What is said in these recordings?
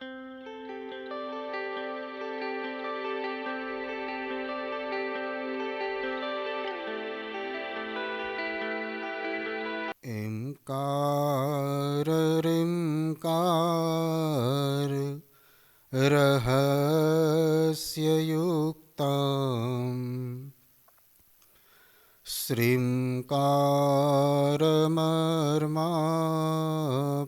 ઈંકાર રિંકાર રહસ્યયુક્તં શ્રીંકારમર્મા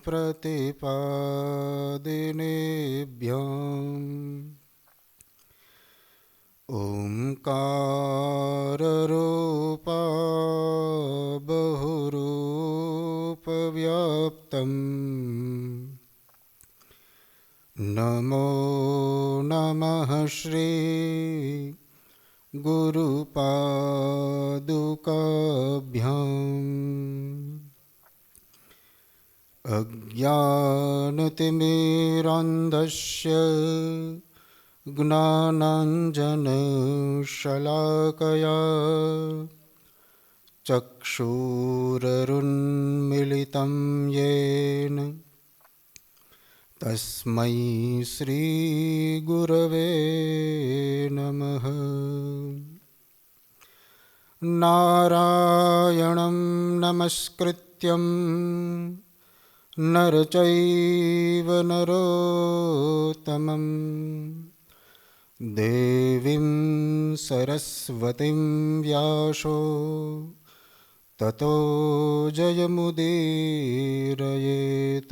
પ્રતિપાદિનેભ્યં ઓંકારરૂપા બહુરૂપવ્યાપ્તં નમો નમઃ શ્રી ગુરુપાદુકાભ્યામ અજ્ઞાનતિમિરાન્ધસ્ય જ્ઞાનાંજનશલાકયા ચક્ષુરુન્મિલિतं યેન તસ્મૈ શ્રીગુરવે નમઃ. નારાયણં નમસ્કૃત્યં નરચૈવ નરોત્તમં દેવીં સરસ્વતીં વ્યાસો તતો જયમુદીરયેત.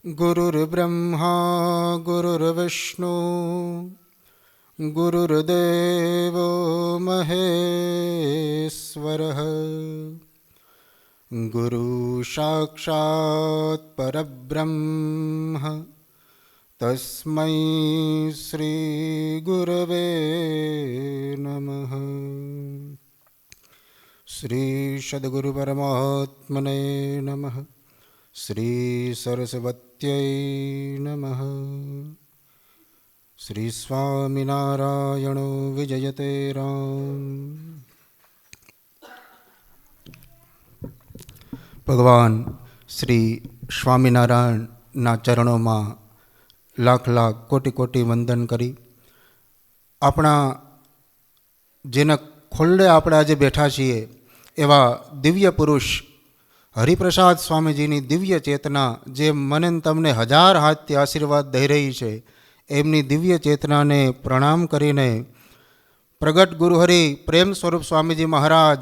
ગુરુર્બ્રહ્મા ગુરુર્વિષ્ણુ ગુરુર્દેવો મહેશ્વરઃ ગુરુ સાક્ષાત પરબ્રહ્મ તસ્મૈ શ્રી ગુરવે નમઃ. શ્રી સદ્ગુરુ પરમાત્મને નમઃ. શ્રી સરસ્વત્यै નમઃ. શ્રી સ્વામિનારાયણો વિજયતે રામ. ભગવાન શ્રી સ્વામિનારાયણના ચરણોમાં લાખ લાખ કોટી કોટી વંદન કરી આપણા જેના ખોલ્લે આપણે આજે બેઠા છીએ એવા દિવ્ય પુરુષ હરિપ્રસાદ સ્વામીજીની દિવ્ય ચેતના જે મને તમને હજાર હાથથી આશીર્વાદ દઈ રહી છે, એમની દિવ્ય ચેતનાને પ્રણામ કરીને પ્રગટ ગુરુહરિ પ્રેમ સ્વરૂપ સ્વામીજી મહારાજ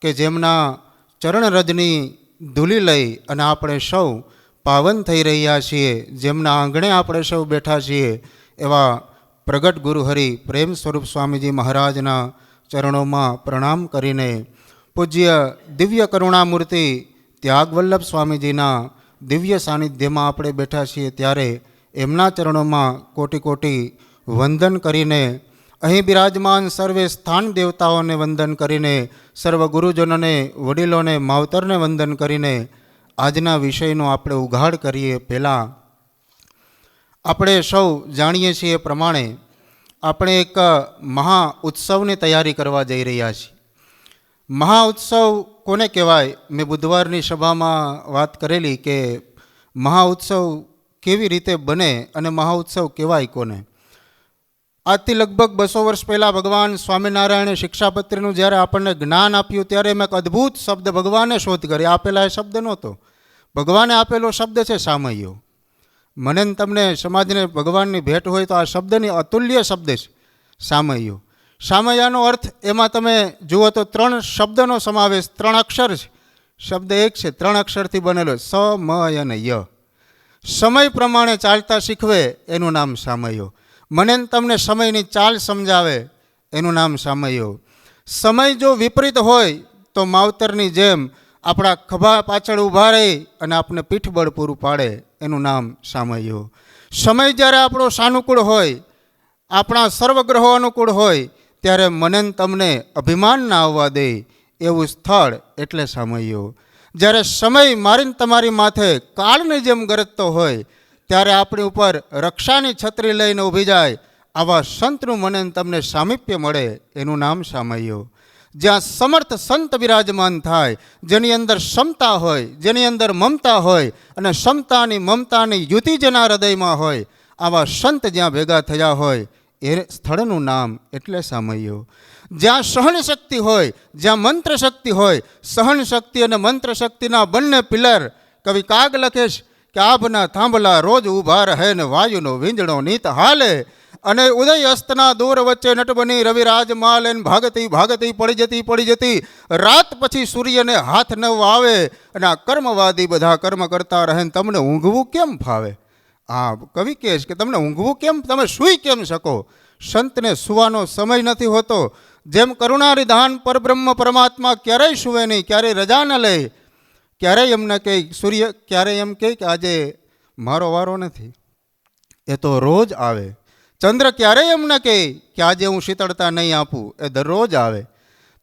કે જેમના ચરણરજની ધૂલી લઈ અને આપણે સૌ પાવન થઈ રહ્યા છીએ, જેમના આંગણે આપણે સૌ બેઠા છીએ, એવા પ્રગટ ગુરુહરિ પ્રેમ સ્વરૂપ સ્વામીજી મહારાજના ચરણોમાં પ્રણામ કરીને પૂજ્ય દિવ્ય કરુણામૂર્તિ ત્યાગવલ્લભ સ્વામીજીના દિવ્ય સાનિધ્યમાં આપણે બેઠા છીએ, ત્યારે એમના ચરણોમાં કોટી કોટી વંદન કરીને અહીં બિરાજમાન સર્વે સ્થાન દેવતાઓને વંદન કરીને સર્વ ગુરુજનોને વડીલોને માવતરને વંદન કરીને આજના વિષયનો આપણે ઉઘાડ કરીએ. પહેલાં આપણે સૌ જાણીએ છીએ એ પ્રમાણે આપણે એક મહા ઉત્સવની તૈયારી કરવા જઈ રહ્યા છીએ. મહા ઉત્સવ કોને કહેવાય? મેં બુધવારની સભામાં વાત કરેલી કે મહા ઉત્સવ કેવી રીતે બને અને મહા ઉત્સવ કહેવાય કોને. આજથી લગભગ 200 વર્ષ પહેલાં ભગવાન સ્વામિનારાયણે શિક્ષાપત્રીનું જ્યારે આપણને જ્ઞાન આપ્યું ત્યારે મેં એક અદ્ભુત શબ્દ ભગવાને શોધ કરી. આપેલા એ શબ્દ નહોતો, ભગવાને આપેલો શબ્દ છે સામયો. મને તમને સમાજને ભગવાનની ભેટ હોય તો આ શબ્દની અતુલ્ય શબ્દ છે સામયો. સામયાનો અર્થ એમાં તમે જુઓ તો 3 શબ્દનો સમાવેશ, 3 અક્ષર છે. શબ્દ એક છે, 3 અક્ષરથી બનેલો સ મ અને ય. સમય પ્રમાણે ચાલતા શીખવે એનું નામ સામયો. મને તમને સમયની ચાલ સમજાવે એનું નામ સામયો. સમય જો વિપરીત હોય તો માવતરની જેમ આપણા ખભા પાછળ ઊભા રહી અને આપણે પીઠબળ પૂરું પાડે એનું નામ સામયો. સમય જ્યારે આપણો સાનુકૂળ હોય, આપણા સર્વગ્રહો અનુકૂળ હોય, ત્યારે મને તમને અભિમાન ના આવવા દે એવું સ્થળ એટલે સામયો. જ્યારે સમય મારીને તમારી માથે કાળની જેમ ગરજતો હોય ત્યારે આપણી ઉપર રક્ષાની છત્રી લઈને ઊભી જાય આવા સંતનું મને તમને સામીપ્ય મળે એનું નામ સામયો. જ્યાં સમર્થ સંત બિરાજમાન થાય, જેની અંદર ક્ષમતા હોય, જેની અંદર મમતા હોય અને ક્ષમતાની મમતાની યુતિ જેના હૃદયમાં હોય, આવા સંત જ્યાં ભેગા થયા હોય એ સ્થળનું નામ એટલે સામૈયો. જ્યાં સહન શક્તિ હોય, જ્યાં મંત્ર શક્તિ હોય, સહન શક્તિ અને મંત્ર શક્તિના બંને પિલર કવિ કાગ લખે છે કે આભના થાંભલા રોજ ઊભા રહે ને વાયુનો વીંજણો નીત હાલે, અને ઉદય અસ્તના દૂર વચ્ચે નટબની રવિરાજ માલ એન ભાગતી ભાગતી પડી જતી રાત પછી સૂર્યને હાથ ન આવે, અને આ કર્મવાદી બધા કર્મ કરતા રહે ને તમને ઊંઘવું કેમ ફાવે. હા, કવિ કહે છે કે તમને ઊંઘવું કેમ, તમે સૂઈ કેમ શકો. સંતને સૂવાનો સમય નથી હોતો. જેમ કરુણારિધાન પરબ્રહ્મ પરમાત્મા ક્યારેય સૂવે નહીં, ક્યારેય રજા ન લે, ક્યારેય એમને કહે સૂર્ય ક્યારેય એમ કહે કે આજે મારો વારો નથી, એ તો રોજ આવે. ચંદ્ર ક્યારેય એમ ન કહે કે આજે હું શીતળતા નહીં આપું, એ દરરોજ આવે.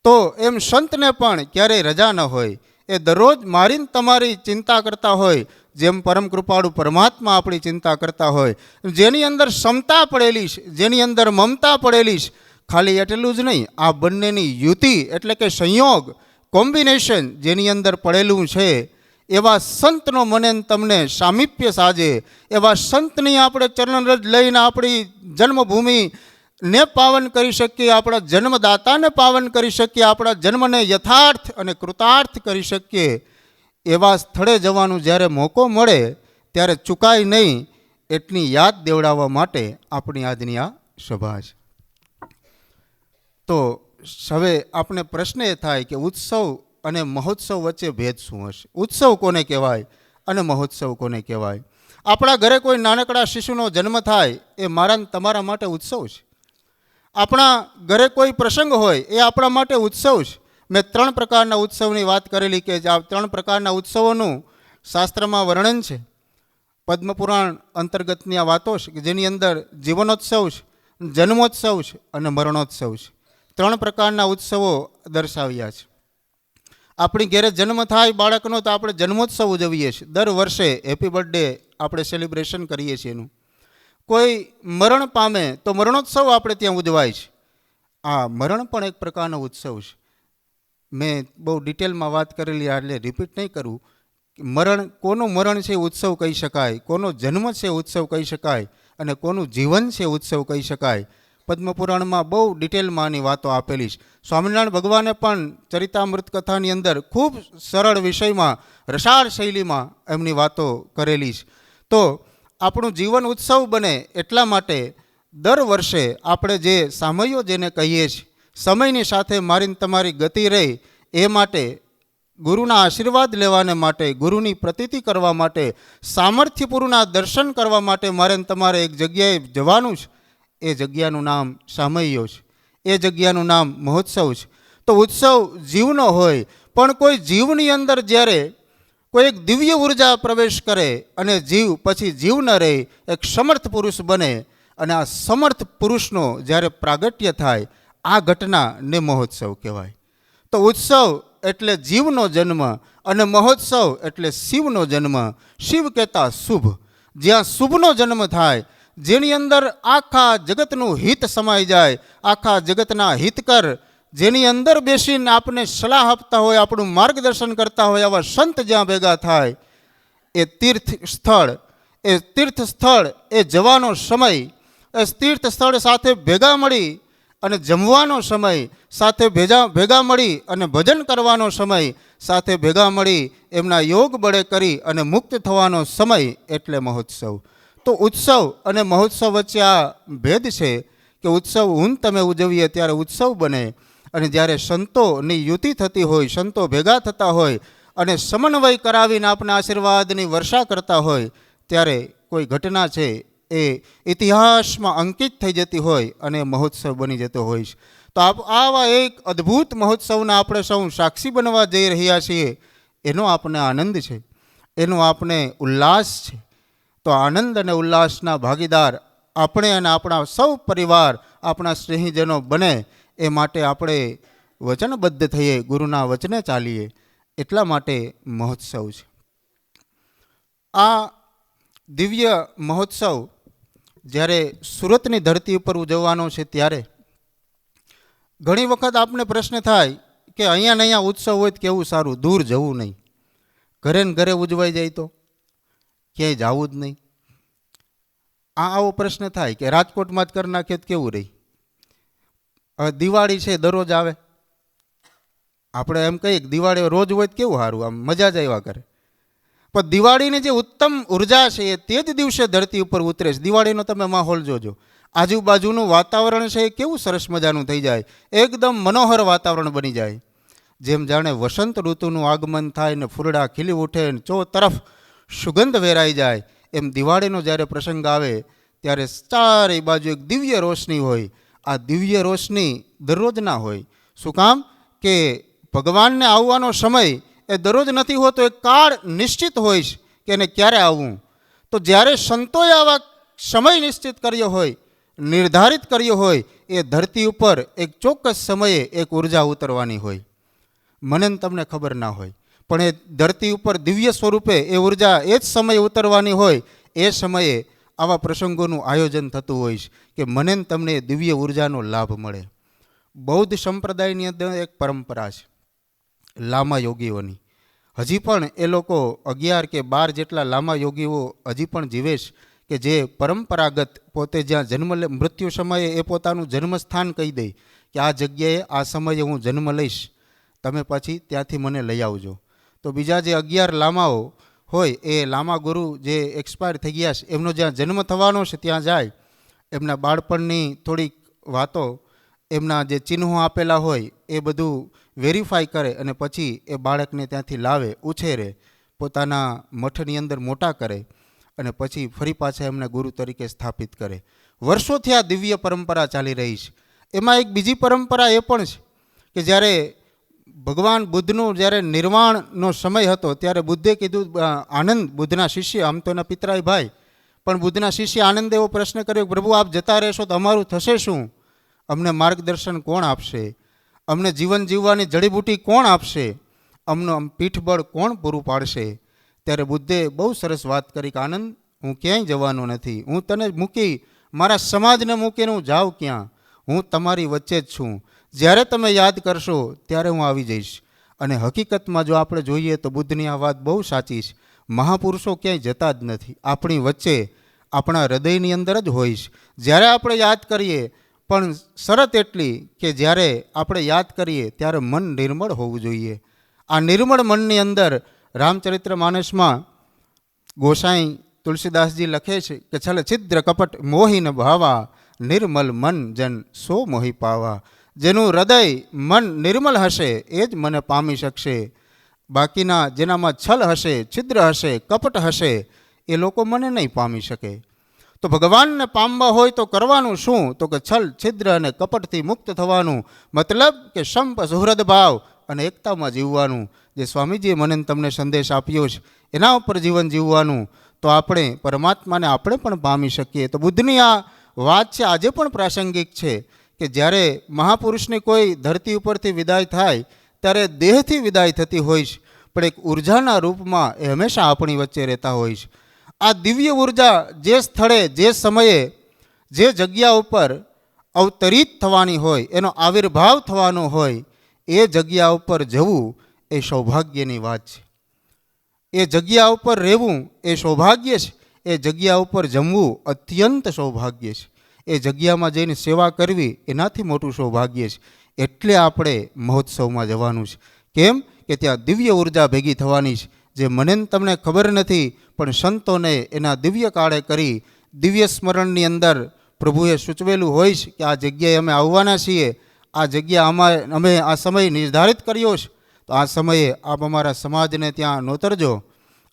તો એમ સંતને પણ ક્યારેય રજા ન હોય, એ દરરોજ મારીને તમારી ચિંતા કરતા હોય. જેમ પરમ કૃપાળુ પરમાત્મા આપણી ચિંતા કરતા હોય, જેની અંદર ક્ષમતા પડેલી છે, જેની અંદર મમતા પડેલી છે. ખાલી એટલું જ નહીં, આ બંનેની યુતિ એટલે કે સંયોગ, કોમ્બિનેશન જેની અંદર પડેલું છે, એવા સંતનો મને તમને સામીપ્ય સાજે, એવા સંતની આપણે ચરણરજ લઈને આપણી જન્મભૂમિને પાવન કરી શકીએ, આપણા જન્મદાતાને પાવન કરી શકીએ, આપણા જન્મને યથાર્થ અને કૃતાર્થ કરી શકીએ. એવા સ્થળે જવાનું જ્યારે મોકો મળે ત્યારે ચૂકાય નહીં, એટલી યાદ દેવડાવવા માટે આપણી આજની આ સભા છે. તો હવે આપણે પ્રશ્ન એ થાય કે ઉત્સવ અને મહોત્સવ વચ્ચે ભેદ શું હશે? ઉત્સવ કોને કહેવાય અને મહોત્સવ કોને કહેવાય? આપણા ઘરે કોઈ નાનકડા શિશુનો જન્મ થાય એ મારા તમારા માટે ઉત્સવ છે. આપણા ઘરે કોઈ પ્રસંગ હોય એ આપણા માટે ઉત્સવ છે. મેં 3 પ્રકારના ઉત્સવની વાત કરેલી કે આ 3 પ્રકારના ઉત્સવોનું શાસ્ત્રમાં વર્ણન છે. પદ્મપુરાણ અંતર્ગતની આ વાતો છે કે જેની અંદર જીવનોત્સવ છે, જન્મોત્સવ છે અને મરણોત્સવ છે. 3 પ્રકારના ઉત્સવો દર્શાવ્યા છે. આપણી ઘેરે જન્મ થાય બાળકનો તો આપણે જન્મોત્સવ ઉજવીએ છીએ. દર વર્ષે હેપી બર્થડે આપણે સેલિબ્રેશન કરીએ છીએ એનું. કોઈ મરણ પામે તો મરણોત્સવ આપણે ત્યાં ઉજવાય છે. આ મરણ પણ એક પ્રકારનો ઉત્સવ છે. મેં બહુ ડિટેલમાં વાત કરેલી, એટલે રિપીટ નહીં કરું. મરણ, કોનું મરણ છે ઉત્સવ કહી શકાય, કોનો જન્મ છે ઉત્સવ કહી શકાય, અને કોનું જીવન છે ઉત્સવ કહી શકાય. પદ્મપુરાણમાં બહુ ડિટેલમાં આની વાતો આપેલી છે. સ્વામિનારાયણ ભગવાને પણ ચરિતામૃત કથાની અંદર ખૂબ સરળ વિષયમાં, રસાળ શૈલીમાં એમની વાતો કરેલી છે. તો આપણું જીવન ઉત્સવ બને એટલા માટે દર વર્ષે આપણે જે સામૈયો જેને કહીએ છીએ, સમયની સાથે મારીને તમારી ગતિ રહે એ માટે, ગુરુના આશીર્વાદ લેવાને માટે, ગુરુની પ્રતીતિ કરવા માટે, સામર્થ્યપૂર્ણના દર્શન કરવા માટે મારે તમારે એક જગ્યાએ જવાનું છે. એ જગ્યાનું નામ સામૈયો છે, એ જગ્યાનું નામ મહોત્સવ છે. તો ઉત્સવ જીવનો હોય, પણ કોઈ જીવની અંદર જ્યારે કોઈ એક દિવ્ય ઉર્જા પ્રવેશ કરે અને જીવ પછી જીવ ન રહે, એક સમર્થ પુરુષ બને, અને આ સમર્થ પુરુષનો જ્યારે પ્રાગટ્ય થાય, આ ઘટનાને મહોત્સવ કહેવાય. તો ઉત્સવ એટલે જીવનો જન્મ અને મહોત્સવ એટલે શિવનો જન્મ. શિવ કહેતા શુભ, જ્યાં શુભનો જન્મ થાય, જેની અંદર આખા જગતનું હિત સમાઈ જાય, આખા જગતના હિતકર જેની અંદર બેસીને આપને સલાહ આપતા હોય, આપણું માર્ગદર્શન કરતા હોય, આવા સંત જ્યાં ભેગા થાય, એ તીર્થ સ્થળ એ જવાનો સમય, એ તીર્થ સ્થળ સાથે ભેગા મળી અને જમવાનો સમય, સાથે ભેગા મળી અને ભજન કરવાનો સમય, સાથે ભેગા મળી એમના યોગ બળે કરી અને મુક્ત થવાનો સમય એટલે મહોત્સવ. તો ઉત્સવ અને મહોત્સવ વચ્ચે આ ભેદ છે કે ઉત્સવ તમે ઉજવીએ ત્યારે ઉત્સવ બને, અને જ્યારે સંતોની યુતિ થતી હોય, સંતો ભેગા થતા હોય અને સમન્વય કરાવીને આપણા આશીર્વાદની વર્ષા કરતા હોય, ત્યારે કોઈ ઘટના છે એ ઇતિહાસમાં અંકિત થઈ જતી હોય અને મહોત્સવ બની જતો હોય છે. તો આવા એક અદ્ભુત મહોત્સવના આપણે સૌ સાક્ષી બનવા જઈ રહ્યા છીએ. એનો આપણે આનંદ છે, એનો આપણે ઉલ્લાસ છે. તો આનંદ અને ઉલ્લાસના ભાગીદાર આપણે અને આપણા સૌ પરિવાર, આપણા સ્નેહીજનો બને એ માટે આપણે વચનબદ્ધ થઈએ, ગુરુના વચને ચાલીએ, એટલા માટે મહોત્સવ છે. આ દિવ્ય મહોત્સવ જ્યારે સુરતની ધરતી ઉપર ઉજવવાનો છે, ત્યારે ઘણી વખત આપને પ્રશ્ન થાય કે અહીંયા ને અહીંયા ઉત્સવ હોય તો કેવું સારું, દૂર જવું નહીં, ઘરે ને ઘરે ઉજવાઈ જાય તો ક્યાંય જવું જ નહીં. આવો પ્રશ્ન થાય કે રાજકોટમાં જ કરી નાખીએ તો કેવું રહી. હવે દિવાળી છે દરરોજ આવે, આપણે એમ કહીએ કે દિવાળી રોજ હોય તો કેવું સારું, આમ મજા જ આવ્યા કરે. પણ દિવાળીની જે ઉત્તમ ઉર્જા છે એ તે જ દિવસે ધરતી ઉપર ઉતરે છે. દિવાળીનો તમે માહોલ જોજો, આજુબાજુનું વાતાવરણ છે એ કેવું સરસ મજાનું થઈ જાય, એકદમ મનોહર વાતાવરણ બની જાય. જેમ જાણે વસંત ઋતુનું આગમન થાય ને ફૂલડા ખીલી ઉઠે ને ચો તરફ સુગંધ વેરાઈ જાય, એમ દિવાળીનો જ્યારે પ્રસંગ આવે ત્યારે ચારે બાજુ એક દિવ્ય રોશની હોય. આ દિવ્ય રોશની દરરોજ ના હોય. શું કામ? કે ભગવાનને આવવાનો સમય એ દરરોજ નથી હોતો, એક કાળ નિશ્ચિત હોય કે એને ક્યારે આવવું. તો જ્યારે સંતોએ આવા સમય નિશ્ચિત કર્યો હોય, નિર્ધારિત કર્યો હોય, એ ધરતી ઉપર એક ચોક્કસ સમયે એક ઉર્જા ઉતરવાની હોય. મને તમને ખબર ના હોય, પણ એ ધરતી ઉપર દિવ્ય સ્વરૂપે એ ઉર્જા એ જ સમયે ઉતરવાની હોય. એ સમયે આવા પ્રસંગોનું આયોજન થતું હોય કે મને તમને દિવ્ય ઉર્જાનો લાભ મળે. બૌદ્ધ સંપ્રદાયની અંદર એક પરંપરા છે લામા યોગીઓની. હજી પણ એ લોકો 11 કે 12 જેટલા લામા યોગીઓ હજી પણ જીવે છે કે જે પરંપરાગત પોતે જ્યાં જન્મ મૃત્યુ સમયે એ પોતાનું જન્મસ્થાન કહી દે કે આ જગ્યાએ આ સમયે હું જન્મ લઈશ, તમે પછી ત્યાંથી મને લઈ આવજો. તો બીજા જે 11 લામાઓ હોય એ લામા ગુરુ જે એક્સપાયર થઈ ગયા છે એમનો જ્યાં જન્મ થવાનો છે ત્યાં જાય, એમના બાળપણની થોડીક વાતો, એમના જે ચિહ્નો આપેલા હોય એ બધું વેરીફાઈ કરે અને પછી એ બાળકને ત્યાંથી લાવે, ઉછેરે, પોતાના મઠની અંદર મોટા કરે અને પછી ફરી પાછા એમને ગુરુ તરીકે સ્થાપિત કરે. વર્ષોથી આ દિવ્ય પરંપરા ચાલી રહી છે. એમાં એક બીજી પરંપરા એ પણ છે કે જ્યારે ભગવાન બુદ્ધનું જ્યારે નિર્વાણનો સમય હતો ત્યારે બુદ્ધે કીધું, આનંદ બુદ્ધના શિષ્ય, આમ તો એના પિતરાય ભાઈ, પણ બુદ્ધના શિષ્ય આનંદ એવો પ્રશ્ન કર્યો, પ્રભુ આપ જતા રહેશો તો અમારું થશે શું? અમને માર્ગદર્શન કોણ આપશે? અમને જીવન જીવવાની જડીબુટી કોણ આપશે? અમનું પીઠબળ કોણ પૂરું પાડશે? ત્યારે બુદ્ધે બહુ સરસ વાત કરી કે આનંદ, હું ક્યાંય જવાનો નથી, હું તને મૂકી મારા સમાજને મૂકીને હું જાઉં ક્યાં? હું તમારી વચ્ચે જ છું. જ્યારે તમે યાદ કરશો ત્યારે હું આવી જઈશ. અને હકીકતમાં જો આપણે જોઈએ તો બુદ્ધની આ વાત બહુ સાચી છે. મહાપુરુષો ક્યાંય જતા જ નથી, આપણી વચ્ચે આપણા હૃદયની અંદર જ હોય છે. જ્યારે આપણે યાદ કરીએ, પણ શરત એટલી કે જ્યારે આપણે યાદ કરીએ ત્યારે મન નિર્મળ હોવું જોઈએ. આ નિર્મળ મનની અંદર રામચરિત્ર માનસમાં ગોસાઈ તુલસીદાસજી લખે છે કે છલ છિદ્ર કપટ મોહિન ભાવા, નિર્મલ મન જન સો મોહી પાવા. જેનું હૃદય મન નિર્મલ હશે એ જ મને પામી શકશે. બાકીના જેનામાં છલ હશે, છિદ્ર હશે, કપટ હશે, એ લોકો મને નહીં પામી શકે. તો ભગવાનને પામવા હોય તો કરવાનું શું? તો કે છલ છિદ્ર અને કપટથી મુક્ત થવાનું. મતલબ કે સંપ સુહૃદ ભાવ અને એકતામાં જીવવાનું. જે સ્વામીજીએ મને તમને સંદેશ આપ્યો છે એના ઉપર જીવન જીવવાનું. તો આપણે પરમાત્માને આપણે પણ પામી શકીએ. તો બુદ્ધની આ વાત છે આજે પણ પ્રાસંગિક છે કે જ્યારે મહાપુરુષની કોઈ ધરતી ઉપરથી વિદાય થાય ત્યારે દેહથી વિદાય થતી હોય છે, પણ એક ઉર્જાના રૂપમાં એ હંમેશા આપણી વચ્ચે રહેતા હોય છે. આ દિવ્ય ઉર્જા જે સ્થળે, જે સમયે, જે જગ્યા ઉપર અવતરિત થવાની હોય, એનો આવિર્ભાવ થવાનો હોય, એ જગ્યા ઉપર જવું એ સૌભાગ્યની વાત છે. એ જગ્યા ઉપર રહેવું એ સૌભાગ્ય છે. એ જગ્યા ઉપર જમવું અત્યંત સૌભાગ્ય છે. એ જગ્યામાં જઈને સેવા કરવી એનાથી મોટું સૌભાગ્ય છે. એટલે આપણે મહોત્સવમાં જવાનું છે. કેમ કે ત્યાં દિવ્ય ઉર્જા ભેગી થવાની છે જે મને તમને ખબર નથી, પણ સંતોને એના દિવ્ય કાળે કરી દિવ્ય સ્મરણની અંદર પ્રભુએ સૂચવેલું હોય છે કે આ જગ્યાએ અમે આવવાના છીએ, આ જગ્યા અમે આ સમય નિર્ધારિત કર્યો છે, તો આ સમયે આપ અમારા સમાજને ત્યાં નોતરજો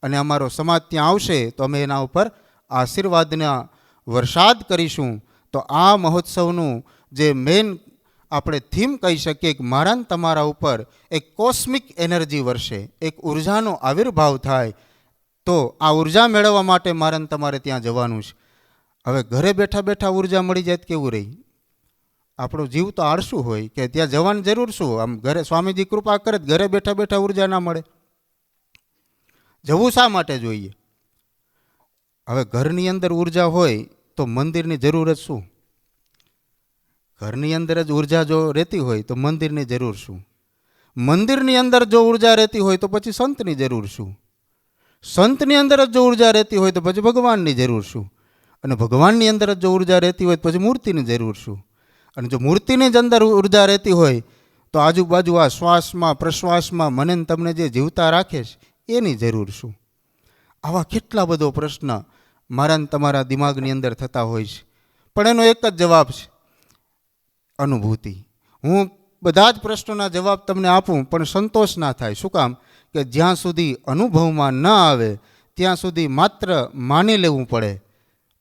અને અમારો સમાજ ત્યાં આવશે તો અમે એના ઉપર આશીર્વાદના વરસાદ કરીશું. તો આ મહોત્સવનું જે મેઇન આપણે થીમ કહી શકીએ કે મારા તમારા ઉપર એક કોસ્મિક એનર્જી વરસે, એક ઉર્જાનો આવિર્ભાવ થાય. તો આ ઉર્જા મેળવવા માટે મારે તમારે ત્યાં જવાનું છે. હવે ઘરે બેઠા બેઠા ઉર્જા મળી જાય તો કેવું રહી? આપણો જીવ તો આળસું હોય કે ત્યાં જવાની જરૂર શું? આમ ઘરે સ્વામીજી કૃપા કરે ઘરે બેઠા બેઠા ઉર્જા ના મળે, જવું શા માટે જોઈએ? હવે ઘરની અંદર ઉર્જા હોય તો મંદિરની જરૂર જ શું? ઘરની અંદર જ ઉર્જા જો રહેતી હોય તો મંદિરની જરૂર શું? મંદિરની અંદર જો ઉર્જા રહેતી હોય તો પછી સંતની જરૂર શું? સંતની અંદર જ જો ઉર્જા રહેતી હોય તો પછી ભગવાનની જરૂર શું? અને ભગવાનની અંદર જ જો ઉર્જા રહેતી હોય તો પછી મૂર્તિની જરૂર શું? અને જો મૂર્તિની જ અંદર ઉર્જા રહેતી હોય તો આજુબાજુ આ શ્વાસમાં પ્રશ્વાસમાં મને તમને જે જીવતા રાખે છે એની જરૂર શું? આવા કેટલા બધો પ્રશ્ન મારા ને તમારા દિમાગની અંદર થતા હોય છે. પણ એનો એક જ જવાબ છે, અનુભૂતિ. હું બધા જ પ્રશ્નોના જવાબ તમને આપું પણ સંતોષ ના થાય. શું કામ? કે જ્યાં સુધી અનુભવમાં ન આવે ત્યાં સુધી માત્ર માની લેવું પડે.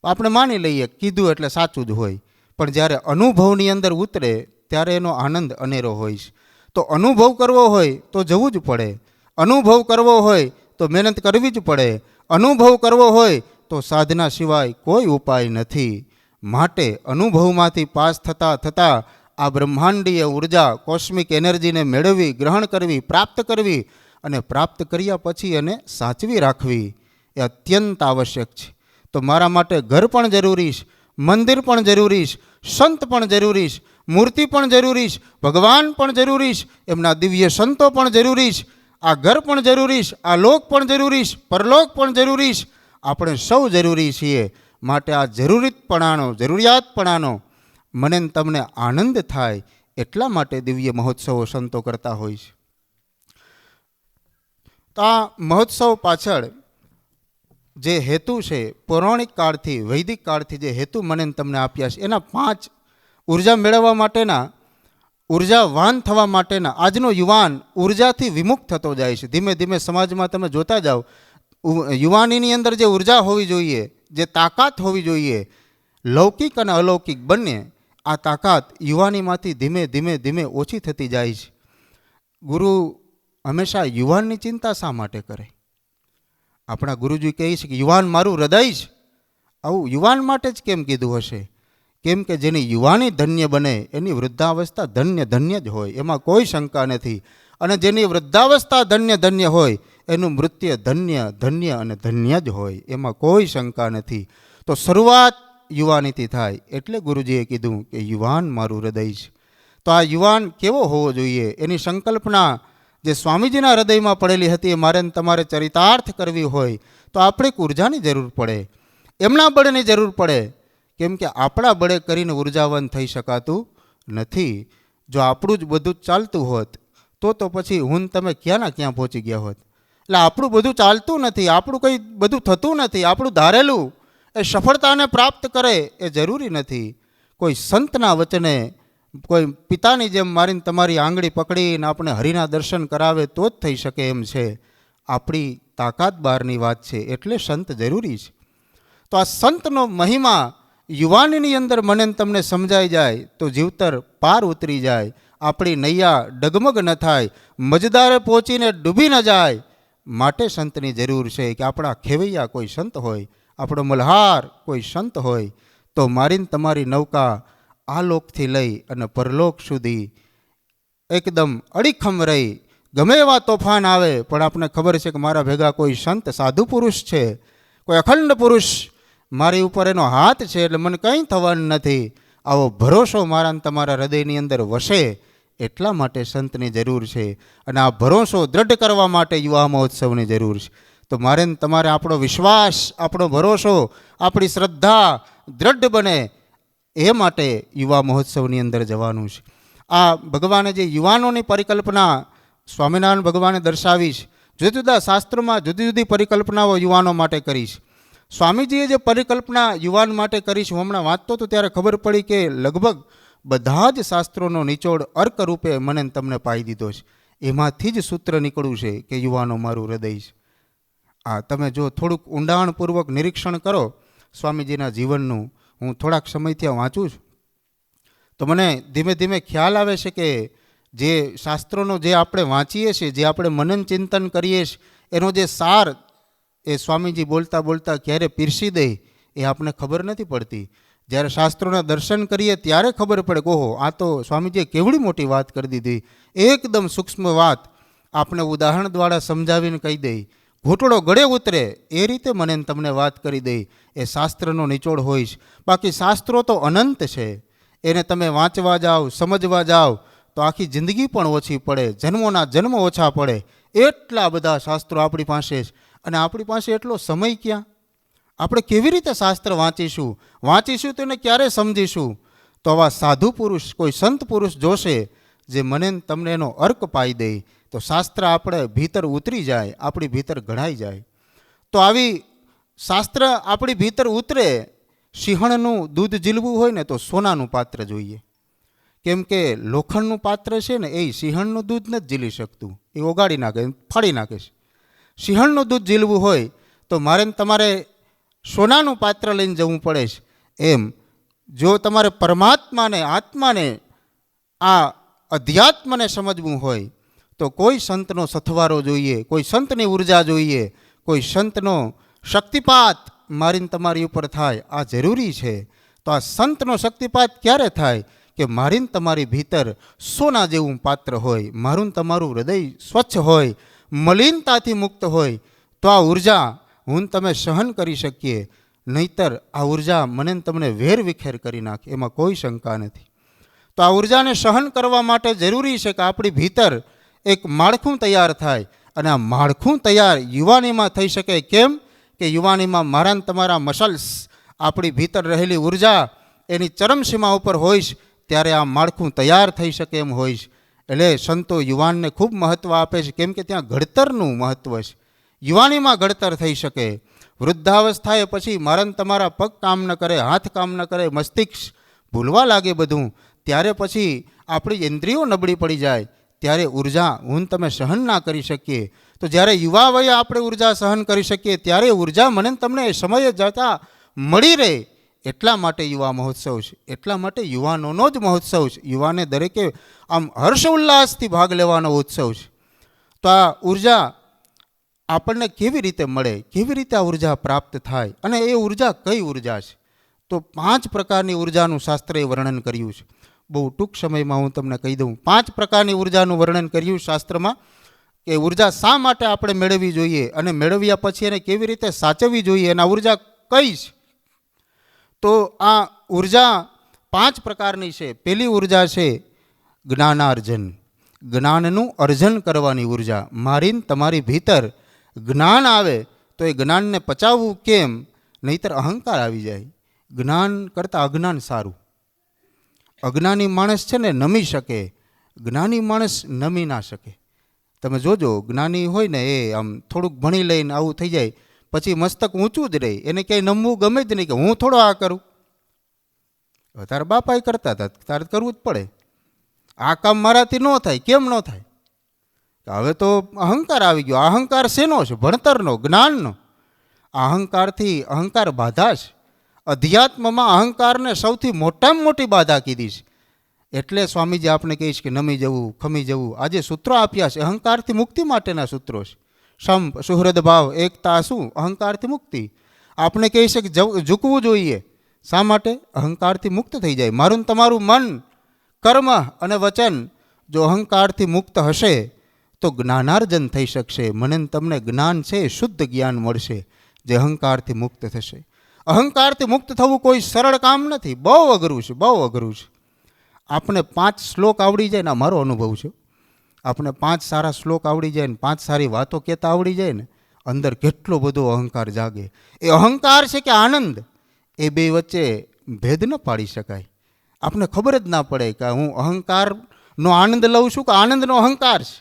આપણે માની લઈએ કીધું એટલે સાચું જ હોય, પણ જ્યારે અનુભવની અંદર ઉતરે ત્યારે એનો આનંદ અનેરો હોય છે. તો અનુભવ કરવો હોય તો જવું જ પડે. અનુભવ કરવો હોય તો મહેનત કરવી જ પડે. અનુભવ કરવો હોય તો સાધના સિવાય કોઈ ઉપાય નથી. માટે અનુભવમાંથી પાસ થતાં થતાં આ બ્રહ્માંડીય ઉર્જા કોસ્મિક એનર્જીને મેળવવી, ગ્રહણ કરવી, પ્રાપ્ત કરવી અને પ્રાપ્ત કર્યા પછી એને સાચવી રાખવી એ અત્યંત આવશ્યક છે. તો મારા માટે ઘર પણ જરૂરી છે, મંદિર પણ જરૂરી છે, સંત પણ જરૂરી છે, મૂર્તિ પણ જરૂરી છે, ભગવાન પણ જરૂરી છે, એમના દિવ્ય સંતો પણ જરૂરી છે, આ ઘર પણ જરૂરી છે, આ લોક પણ જરૂરી છે, પરલોક પણ જરૂરી છે. આપણે સૌ જરૂરી છીએ. માટે આ જરૂરિયાતપણાનો મને તમને આનંદ થાય એટલા માટે દિવ્ય મહોત્સવો સંતો કરતા હોય છે. તો આ મહોત્સવ પાછળ જે હેતુ છે, પૌરાણિક કાળથી વૈદિક કાળથી જે હેતુ મને તમને આપ્યા છે એના 5 ઉર્જા મેળવવા માટેના, ઉર્જાવાન થવા માટેના. આજનો યુવાન ઉર્જાથી વિમુખ થતો જાય છે. ધીમે ધીમે સમાજમાં તમે જોતા જાઓ, યુવાનીની અંદર જે ઉર્જા હોવી જોઈએ, જે તાકાત હોવી જોઈએ, લૌકિક અને અલૌકિક બંને, આ તાકાત યુવાનીમાંથી ધીમે ધીમે ધીમે ઓછી થતી જાય છે. ગુરુ હંમેશા યુવાનની ચિંતા શા માટે કરે? આપણા ગુરુજી કહે છે કે યુવાન મારું હૃદય છે. આવું યુવાન માટે જ કેમ કીધું હશે? કેમ કે જેની યુવાની ધન્ય બને એની વૃદ્ધાવસ્થા ધન્ય જ હોય, એમાં કોઈ શંકા નથી. અને જેની વૃદ્ધાવસ્થા ધન્ય હોય એનું મૃત્યુ ધન્ય અને ધન્ય જ હોય, એમાં કોઈ શંકા નથી. તો શરૂઆત યુવાનીથી થાય. એટલે ગુરુજીએ કીધું કે યુવાન મારું હૃદય છે. તો આ યુવાન કેવો હોવો જોઈએ એની સંકલ્પના જે સ્વામીજીના હૃદયમાં પડેલી હતી એ મારે તમારે ચરિતાર્થ કરવી હોય તો આપણે ઉર્જાની જરૂર પડે, એમના બળની જરૂર પડે. કેમ કે આપણા બળે કરીને ઉર્જાવાન થઈ શકાતું નથી. જો આપણું જ બધું જ ચાલતું હોત તો પછી હું તમે ક્યાંના ક્યાં પહોંચી ગયા હોત. એટલે આપણું બધું ચાલતું નથી, આપણું કંઈ બધું થતું નથી. આપણું ધારેલું એ સફળતાને પ્રાપ્ત કરે એ જરૂરી નથી. કોઈ સંતના વચને, કોઈ પિતાની જેમ મારીને તમારી આંગળી પકડીને આપણે હરિના દર્શન કરાવે તો જ થઈ શકે એમ છે. આપણી તાકાત બહારની વાત છે, એટલે સંત જરૂરી છે. તો આ સંતનો મહિમા યુવાનીની અંદર મને તમને સમજાઈ જાય તો જીવતર પાર ઉતરી જાય, આપણી નૈયા ડગમગ ન થાય, મજદારે પહોંચીને ડૂબી ન જાય. માટે સંતની જરૂર છે કે આપણા ખેવૈયા કોઈ સંત હોય, આપણો મલ્હાર કોઈ સંત હોય તો મારીને તમારી નૌકા આ લોકથી લઈ અને પરલોક સુધી એકદમ અડીખમ રહી. ગમે એવા તોફાન આવે પણ આપણને ખબર છે કે મારા ભેગા કોઈ સંત સાધુ પુરુષ છે, કોઈ અખંડ પુરુષ મારી ઉપર એનો હાથ છે, એટલે મને કંઈ થવાનું નથી. આવો ભરોસો મારા તમારા હૃદયની અંદર વસે એટલા માટે સંતની જરૂર છે. અને આ ભરોસો દ્રઢ કરવા માટે યુવા મહોત્સવની જરૂર છે. તો મારે તમારે આપણો વિશ્વાસ, આપણો ભરોસો, આપણી શ્રદ્ધા દ્રઢ બને એ માટે યુવા મહોત્સવની અંદર જવાનું છે. આ ભગવાને જે યુવાનોની પરિકલ્પના સ્વામિનારાયણ ભગવાને દર્શાવી છે, જુદા જુદા શાસ્ત્રોમાં જુદી જુદી પરિકલ્પનાઓ યુવાનો માટે કરી છે. સ્વામીજીએ જે પરિકલ્પના યુવાન માટે કરી છે, હું હમણાં વાંચતો હતો ત્યારે ખબર પડી કે લગભગ બધા જ શાસ્ત્રોનો નિચોડ અર્ક રૂપે મને તમને પાઈ દીધો છે. એમાંથી જ સૂત્ર નીકળ્યું છે કે યુવાનો મારું હૃદય છે. આ તમે જો થોડુંક ઊંડાણપૂર્વક નિરીક્ષણ કરો સ્વામીજીના જીવનનું, હું થોડાક સમયથી વાંચું છું તો મને ધીમે ધીમે ખ્યાલ આવે છે કે જે શાસ્ત્રોનો જે આપણે વાંચીએ છીએ, જે આપણે મનન ચિંતન કરીએ છીએ, એનો જે સાર એ સ્વામીજી બોલતા બોલતા ક્યારે પીરસી દે એ આપણને ખબર નથી પડતી. જ્યારે શાસ્ત્રોના દર્શન કરીએ ત્યારે ખબર પડે કે ઓહો, આ તો સ્વામીજીએ કેવડી મોટી વાત કરી દીધી. એકદમ સૂક્ષ્મ વાત આપણે ઉદાહરણ દ્વારા સમજાવીને કહી દે, ઘૂંટડો ગળે ઉતરે એ રીતે મને તમને વાત કરી દે. એ શાસ્ત્રનો નિચોડ હોય છે. બાકી શાસ્ત્રો તો અનંત છે, એને તમે વાંચવા જાઓ, સમજવા જાઓ તો આખી જિંદગી પણ ઓછી પડે, જન્મોના જન્મ ઓછા પડે. એટલા બધા શાસ્ત્રો આપણી પાસે છે, અને આપણી પાસે એટલો સમય ક્યાં? આપણે કેવી રીતે શાસ્ત્ર વાંચીશું તો એને ક્યારે સમજીશું? તો આવા સાધુ પુરુષ, કોઈ સંત પુરુષ જોશે જે મને તમને એનો અર્ક પાઈ દે, તો શાસ્ત્ર આપણે ભીતર ઉતરી જાય, આપણી ભીતર ઘડાઈ જાય. તો આવી શાસ્ત્ર આપણી ભીતર ઉતરે. સિંહણનું દૂધ ઝીલવું હોય ને તો સોનાનું પાત્ર જોઈએ, કેમ કે લોખંડનું પાત્ર છે ને એ સિંહણનું દૂધ નથી ઝીલી શકતું, એ ઓગાળી નાખે, ફાડી નાખે છે. સિંહણનું દૂધ ઝીલવું હોય તો મારે તમારે સોનાનું પાત્ર લઈને જવું પડે છે. એમ જો તમારે પરમાત્માને, આત્માને, આ અધ્યાત્મને સમજવું હોય તો કોઈ સંતનો સથવારો જોઈએ, કોઈ સંતની ઉર્જા જોઈએ, કોઈ સંતનો શક્તિપાત મારીને તમારી ઉપર થાય, આ જરૂરી છે. તો આ સંતનો શક્તિપાત ક્યારે થાય? કે મારીને તમારી ભીતર સોના જેવું પાત્ર હોય, મારું તમારું હૃદય સ્વચ્છ હોય, મલિનતાથી મુક્ત હોય, તો આ ઉર્જા હું તમે સહન કરી શકીએ. નહીતર આ ઉર્જા મને તમને વેર વિખેર કરી નાખે, એમાં કોઈ શંકા નથી. તો આ ઉર્જાને સહન કરવા માટે જરૂરી છે કે આપણી ભીતર એક માળખું તૈયાર થાય. અને આ માળખું તૈયાર યુવાનીમાં થઈ શકે. કેમ કે યુવાનીમાં મારા તમારા મસલ્સ, આપણી ભીતર રહેલી ઉર્જા એની ચરમસીમા ઉપર હોય, ત્યારે આ માળખું તૈયાર થઈ શકે એમ હોય. એટલે સંતો યુવાનને ખૂબ મહત્ત્વ આપે છે, કેમ કે ત્યાં ઘડતરનું મહત્ત્વ છે. યુવાનીમાં ઘડતર થઈ શકે. વૃદ્ધાવસ્થાએ પછી મારા તમારા પગ કામ ન કરે, હાથ કામ ન કરે, મસ્તિષ્ક ભૂલવા લાગે બધું, ત્યારે પછી આપણી ઇન્દ્રિયો નબળી પડી જાય, ત્યારે ઉર્જા હું તમે સહન ના કરી શકીએ. તો જ્યારે યુવા વયે આપણે ઉર્જા સહન કરી શકીએ, ત્યારે ઉર્જા મને તમને સમયે જતાં મળી રહે. એટલા માટે યુવા મહોત્સવ છે, એટલા માટે યુવાનોનો જ મહોત્સવ છે. યુવાને દરેકે આમ હર્ષ ઉલ્લાસથી ભાગ લેવાનો ઉત્સવ છે. તો આ ઉર્જા આપણને કેવી રીતે મળે, કેવી રીતે આ ઉર્જા પ્રાપ્ત થાય, અને એ ઉર્જા કઈ ઉર્જા છે? તો 5 પ્રકારની ઉર્જાનું શાસ્ત્રએ વર્ણન કર્યું છે. બહુ ટૂંક સમયમાં હું તમને કહી દઉં. 5 પ્રકારની ઉર્જાનું વર્ણન કર્યું શાસ્ત્રમાં, કે ઉર્જા શા માટે આપણે મેળવવી જોઈએ, અને મેળવ્યા પછી એને કેવી રીતે સાચવવી જોઈએ, અને આ ઉર્જા કઈ છે? તો આ ઉર્જા 5 પ્રકારની છે. પહેલી ઉર્જા છે જ્ઞાનાર્જન, જ્ઞાનનું અર્જન કરવાની ઉર્જા. મારીને તમારી ભીતર જ્ઞાન આવે તો એ જ્ઞાનને પચાવવું કેમ? નહીતર અહંકાર આવી જાય. જ્ઞાન કરતાં અજ્ઞાન સારું. અજ્ઞાની માણસ છે ને નમી શકે, જ્ઞાની માણસ નમી ના શકે. તમે જોજો, જ્ઞાની હોય ને એ આમ થોડુંક ભણી લઈને આવું થઈ જાય, પછી મસ્તક ઊંચું જ રહે, એને ક્યાંય નમવું ગમે જ નહીં કે હું થોડો આ કરું. તારા બાપા એ કરતા હતા, તારે કરવું જ પડે. આ કામ મારાથી ન થાય, કેમ ન થાય? હવે તો અહંકાર આવી ગયો. અહંકાર શેનો છે? ભણતરનો, જ્ઞાનનો. અહંકારથી, અહંકાર બાધા છે. અધ્યાત્મમાં અહંકારને સૌથી મોટામાં મોટી બાધા કીધી છે. એટલે સ્વામીજી આપણે કહીશ કે નમી જવું, ખમી જવું. આજે સૂત્રો આપ્યા છે, અહંકારથી મુક્તિ માટેના સૂત્રો છે. સંપ, સુહૃદ ભાવ, એકતા, શું? અહંકારથી મુક્તિ. આપણે કહી છે કે ઝૂકવું જોઈએ. શા માટે? અહંકારથી મુક્ત થઈ જાય. મારું તમારું મન, કર્મ અને વચન જો અહંકારથી મુક્ત હશે તો જ્ઞાનાર્જન થઈ શકશે. મને તમને જ્ઞાન છે, શુદ્ધ જ્ઞાન મળશે, જે અહંકારથી મુક્ત થશે. અહંકારથી મુક્ત થવું કોઈ સરળ કામ નથી, બહુ અઘરું છે, બહુ અઘરું છે. આપણે 5 શ્લોક આવડી જાય ને, મારો અનુભવ છે, આપણે 5 સારા શ્લોક આવડી જાય ને, 5 સારી વાતો કહેતા આવડી જાય ને, અંદર કેટલો બધો અહંકાર જાગે. એ અહંકાર છે કે આનંદ, એ બે વચ્ચે ભેદ ન પાડી શકાય. આપણે ખબર જ ના પડે કે હું અહંકારનો આનંદ લઉં છું કે આનંદનો અહંકાર છે.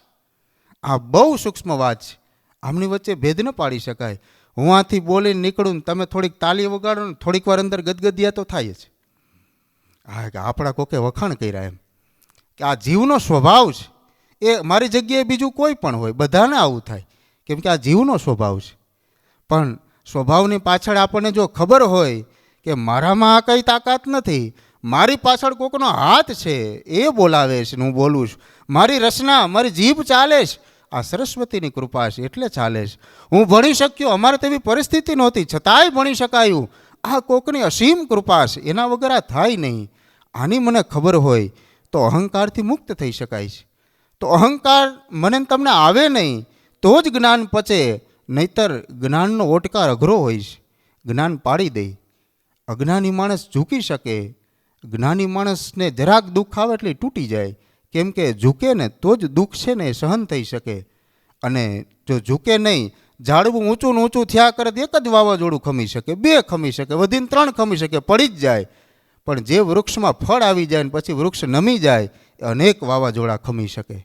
આ બહુ સૂક્ષ્મ વાત છે, આમની વચ્ચે ભેદ ન પાડી શકાય. હું આથી બોલીને નીકળું ને તમે થોડીક તાલી વગાડો ને, થોડીક વાર અંદર ગદગદિયા તો થાય જ. હા, કે આપણા કોકે વખાણ કર્યા એમ, કે આ જીવનો સ્વભાવ છે. એ મારી જગ્યાએ બીજું કોઈ પણ હોય, બધાને આવું થાય, કેમ કે આ જીવનો સ્વભાવ છે. પણ સ્વભાવની પાછળ આપણને જો ખબર હોય કે મારામાં આ કંઈ તાકાત નથી, મારી પાછળ કોકનો હાથ છે, એ બોલાવે છે, હું બોલું છું, મારી રચના, મારી જીભ ચાલે છે, આ સરસ્વતીની કૃપા છે એટલે ચાલે છે. હું ભણી શક્યો, અમારે તેવી પરિસ્થિતિ નહોતી છતાંય ભણી શકાયું, આ કોકની અસીમ કૃપા છે, એના વગર આ થાય નહીં. આની મને ખબર હોય તો અહંકારથી મુક્ત થઈ શકાય છે. તો અહંકાર મને તમને આવે નહીં તો જ જ્ઞાન પચે, નહીતર જ્ઞાનનો ઓટકાર અઘરો હોય છે, જ્ઞાન પાડી દે. અજ્ઞાની માણસ ઝૂકી શકે, જ્ઞાની માણસને જરાક દુઃખ આવે એટલે તૂટી જાય, કેમ કે ઝૂકે ને તો જ દુઃખ છે ને એ સહન થઈ શકે. અને જો ઝૂકે નહીં, ઝાડવું ઊંચું ને ઊંચું થયા કરે તો એક જ વાવાઝોડું ખમી શકે, 2 ખમી શકે, વધીને 3 ખમી શકે, પડી જ જાય. પણ જે વૃક્ષમાં ફળ આવી જાય ને પછી વૃક્ષ નમી જાય, એ અનેક વાવાઝોડા ખમી શકે.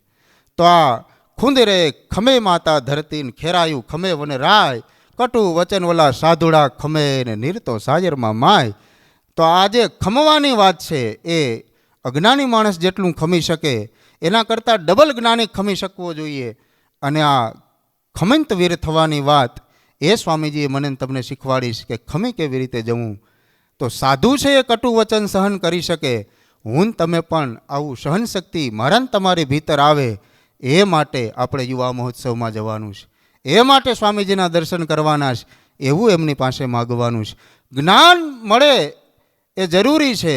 તો આ ખૂંદરે ખમે માતા ધરતીને ખેરાયું ખમે વને રાય, કટુ વચન વલા સાધુડા ખમે ને નિરતો સાજરમાં માય. તો આ જે ખમવાની વાત છે એ અજ્ઞાની માણસ જેટલું ખમી શકે એના કરતાં ડબલ જ્ઞાની ખમી શકવો જોઈએ. અને આ ખમંત વીર થવાની વાત એ સ્વામીજીએ મને તમને શીખવાડીશ કે ખમી કેવી રીતે જવું. તો સાધુ છે એ કટુ વચન સહન કરી શકે, હું તમે પણ આવું સહન શક્તિ મારા તમારી ભીતર આવે, એ માટે આપણે યુવા મહોત્સવમાં જવાનું છે, એ માટે સ્વામીજીના દર્શન કરવાના છે, એવું એમની પાસે માગવાનું છે. જ્ઞાન મળે એ જરૂરી છે,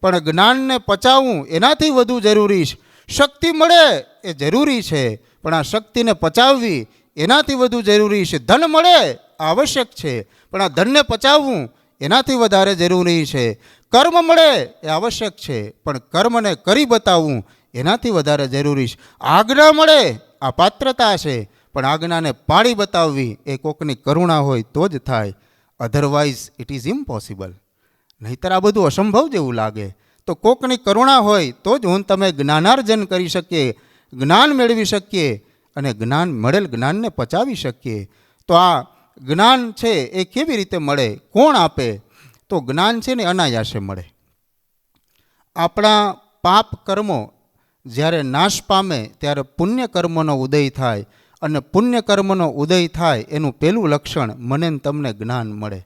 પણ જ્ઞાનને પચાવવું એનાથી વધુ જરૂરી છે. શક્તિ મળે એ જરૂરી છે, પણ આ શક્તિને પચાવવી એનાથી વધુ જરૂરી છે. ધન મળે આવશ્યક છે, પણ આ ધનને પચાવવું એનાથી વધારે જરૂરી છે. કર્મ મળે એ આવશ્યક છે, પણ કર્મને કરી બતાવવું એનાથી વધારે જરૂરી છે. આજ્ઞા મળે આ પાત્રતા છે, પણ આજ્ઞાને પાળી બતાવવી એ કોકની કરુણા હોય તો જ થાય, અધરવાઇઝ ઇટ ઇઝ ઇમ્પોસિબલ. નહીંતર આ બધું અસંભવ જેવું લાગે. તો કોકની કરુણા હોય તો જ હું તમે જ્ઞાનાર્જન કરી શકીએ, જ્ઞાન મેળવી શકીએ અને મળેલ જ્ઞાનને પચાવી શકીએ. તો આ જ્ઞાન છે એ કેવી રીતે મળે, કોણ આપે? તો જ્ઞાન છે ને અનાયાસે મળે. આપણા પાપ કર્મો જ્યારે નાશ પામે ત્યારે પુણ્ય કર્મનો ઉદય થાય, અને પુણ્ય કર્મનો ઉદય થાય એનું પહેલું લક્ષણ મને તમને જ્ઞાન મળે.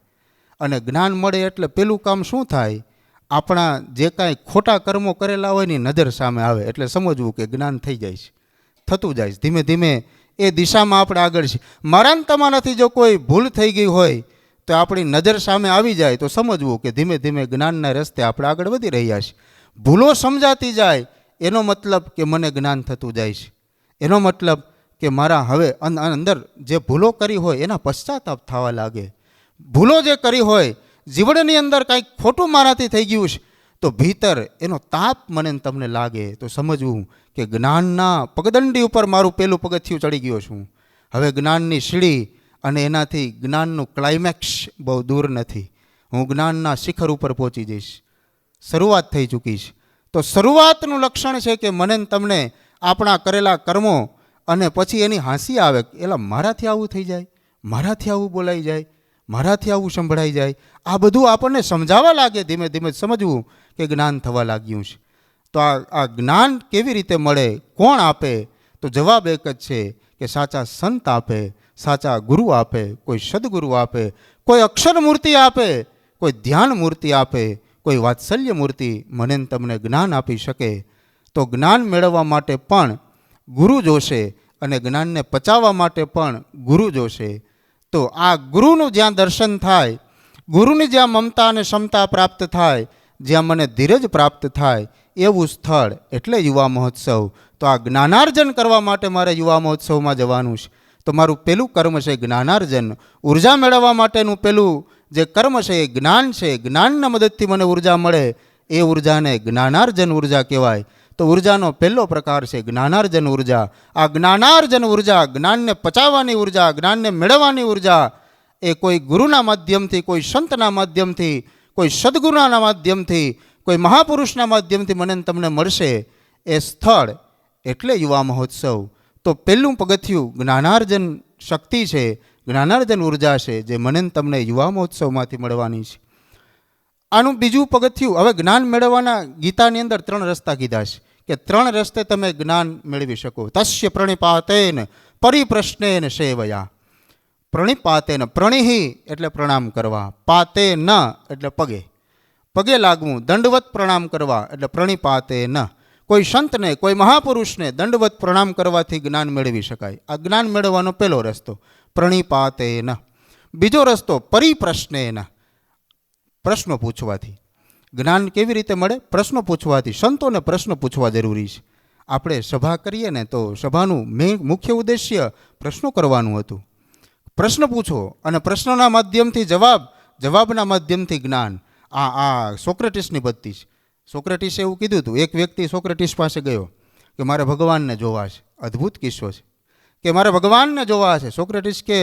અને જ્ઞાન મળે એટલે પેલું કામ શું થાય? આપણા જે કાંઈ ખોટા કર્મો કરેલા હોય ને નજર સામે આવે, એટલે સમજવું કે જ્ઞાન થઈ જાય છે, થતું જાય છે. ધીમે ધીમે એ દિશામાં આપણે આગળ છીએ. મારા તમારાથી જો કોઈ ભૂલ થઈ ગઈ હોય તો આપણી નજર સામે આવી જાય તો સમજવું કે ધીમે ધીમે જ્ઞાનના રસ્તે આપણે આગળ વધી રહ્યા છીએ. ભૂલો સમજાતી જાય એનો મતલબ કે મને જ્ઞાન થતું જાય છે, એનો મતલબ કે મારા હવે અંદર જે ભૂલો કરી હોય એના પશ્ચાતાપ થવા લાગે. ભૂલો જે કરી હોય, જીવનની અંદર કાંઈક ખોટું મારાથી થઈ ગયું છે તો ભીતર એનો તાપ મને તમને લાગે તો સમજવું કે જ્ઞાનના પગદંડી ઉપર મારું પહેલું પગથિયું ચડી ગયો છું. હવે જ્ઞાનની સીડી અને એનાથી જ્ઞાનનું ક્લાઇમેક્સ બહુ દૂર નથી. હું જ્ઞાનના શિખર ઉપર પહોંચી જઈશ, શરૂઆત થઈ ચૂકી છે. તો શરૂઆતનું લક્ષણ છે કે મને તમને આપણા કરેલા કર્મો અને પછી એની હાંસી આવે, એલા મારાથી આવું થઈ જાય, મારાથી આવું બોલાઈ જાય, મારાથી આવું સંભળાઈ જાય. આ બધું આપણને સમજાવવા લાગે. ધીમે ધીમે સમજવું કે જ્ઞાન થવા લાગ્યું છે. તો આ જ્ઞાન કેવી રીતે મળે, કોણ આપે? તો જવાબ એક જ છે કે સાચા સંત આપે, સાચા ગુરુ આપે, કોઈ સદગુરુ આપે, કોઈ અક્ષર મૂર્તિ આપે, કોઈ ધ્યાન મૂર્તિ આપે, કોઈ વાત્સલ્ય મૂર્તિ મને તમને જ્ઞાન આપી શકે. તો જ્ઞાન મેળવવા માટે પણ ગુરુ જોશે અને જ્ઞાનને પચાવવા માટે પણ ગુરુ જોશે. તો આ ગુરુનું જ્યાં દર્શન થાય, ગુરુની જ્યાં મમતા અને ક્ષમતા પ્રાપ્ત થાય, જ્યાં મને ધીરજ પ્રાપ્ત થાય, એવું સ્થળ એટલે યુવા મહોત્સવ. તો આ જ્ઞાનાર્જન કરવા માટે મારે યુવા મહોત્સવમાં જવાનું છે. તો મારું પહેલું કર્મ છે જ્ઞાનાર્જન. ઉર્જા મેળવવા માટેનું પહેલું જે કર્મ છે એ જ્ઞાન છે. જ્ઞાનના મદદથી મને ઉર્જા મળે, એ ઉર્જાને જ્ઞાનાર્જન ઉર્જા કહેવાય. તો ઉર્જાનો પહેલો પ્રકાર છે જ્ઞાનાર્જન ઉર્જા. આ જ્ઞાનાર્જન ઉર્જા, જ્ઞાનને પચાવવાની ઉર્જા, જ્ઞાનને મેળવવાની ઉર્જા એ કોઈ ગુરુના માધ્યમથી, કોઈ સંતના માધ્યમથી, કોઈ સદગુરુના માધ્યમથી, કોઈ મહાપુરુષના માધ્યમથી મને તમને મળશે. એ સ્થળ એટલે યુવા મહોત્સવ. તો પહેલું પગથિયું જ્ઞાનાર્જન શક્તિ છે, જ્ઞાનાર્જન ઉર્જા છે, જે મને તમને યુવા મહોત્સવમાંથી મળવાની છે. આનું બીજું પગથિયું, હવે જ્ઞાન મેળવવાના ગીતાની અંદર 3 રસ્તા કીધા છે કે 3 રસ્તે તમે જ્ઞાન મેળવી શકો. તસ્ય પ્રણિપાતેન પરિપ્રશ્નેન સેવયા. પ્રણિપાતેન, પ્રણિહિ એટલે પ્રણામ કરવા, પાતે ન એટલે પગે, પગે લાગવું, દંડવત પ્રણામ કરવા એટલે પ્રણિપાતેન. કોઈ સંતને, કોઈ મહાપુરુષને દંડવત પ્રણામ કરવાથી જ્ઞાન મેળવી શકાય. આ જ્ઞાન મેળવવાનો પહેલો રસ્તો પ્રણિપાતેન. બીજો રસ્તો પરિપ્રશ્નેન, પ્રશ્નો પૂછવાથી. જ્ઞાન કેવી રીતે મળે? પ્રશ્નો પૂછવાથી. સંતોને પ્રશ્ન પૂછવા જરૂરી છે. આપણે સભા કરીએ ને તો સભાનું મુખ્ય ઉદ્દેશ્ય પ્રશ્નો કરવાનું હતું. પ્રશ્ન પૂછો અને પ્રશ્નોના માધ્યમથી જવાબ, જવાબના માધ્યમથી જ્ઞાન. આ સોક્રેટિસની પદ્ધતિ છે. સોક્રેટિસે એવું કીધું હતું. એક વ્યક્તિ સોક્રેટિસ પાસે ગયો કે મારે ભગવાનને જોવા છે. અદ્ભુત કિસ્સો છે કે મારે ભગવાનને જોવા છે. સોક્રેટિસ કે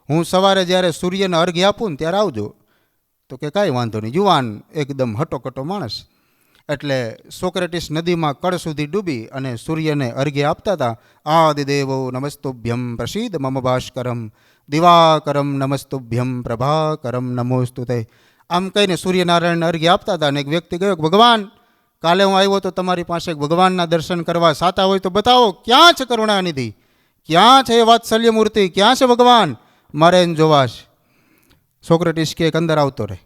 હું સવારે જ્યારે સૂર્યને અર્ઘ્ય આપું ને ત્યારે આવજો. તો કે કાંઈ વાંધો નહીં. યુવાન એકદમ હટોકટો માણસ. એટલે સોક્રેટિસ નદીમાં કળ સુધી ડૂબી અને સૂર્યને અર્ઘ્ય આપતા હતા. આદિદેવો નમસ્તુભ્યમ પ્રસીદ મમ ભાસ્કરમ દિવાકરમ નમસ્તુભ્યમ પ્રભાકરમ નમોસ્તુતે. આમ કહીને સૂર્યનારાયણને અર્ઘ્ય આપતા હતા. અને એક વ્યક્તિ ગયો કે ભગવાન, કાલે હું આવ્યો તો તમારી પાસે ભગવાનના દર્શન કરવા, સાચા હોય તો બતાવો, ક્યાં છે કરુણાનિધિ, ક્યાં છે વાત્સલ્ય મૂર્તિ, ક્યાં છે ભગવાન, મારે એને જોવા છે. સોક્રેટિસ કે અંદર આવતો રહે.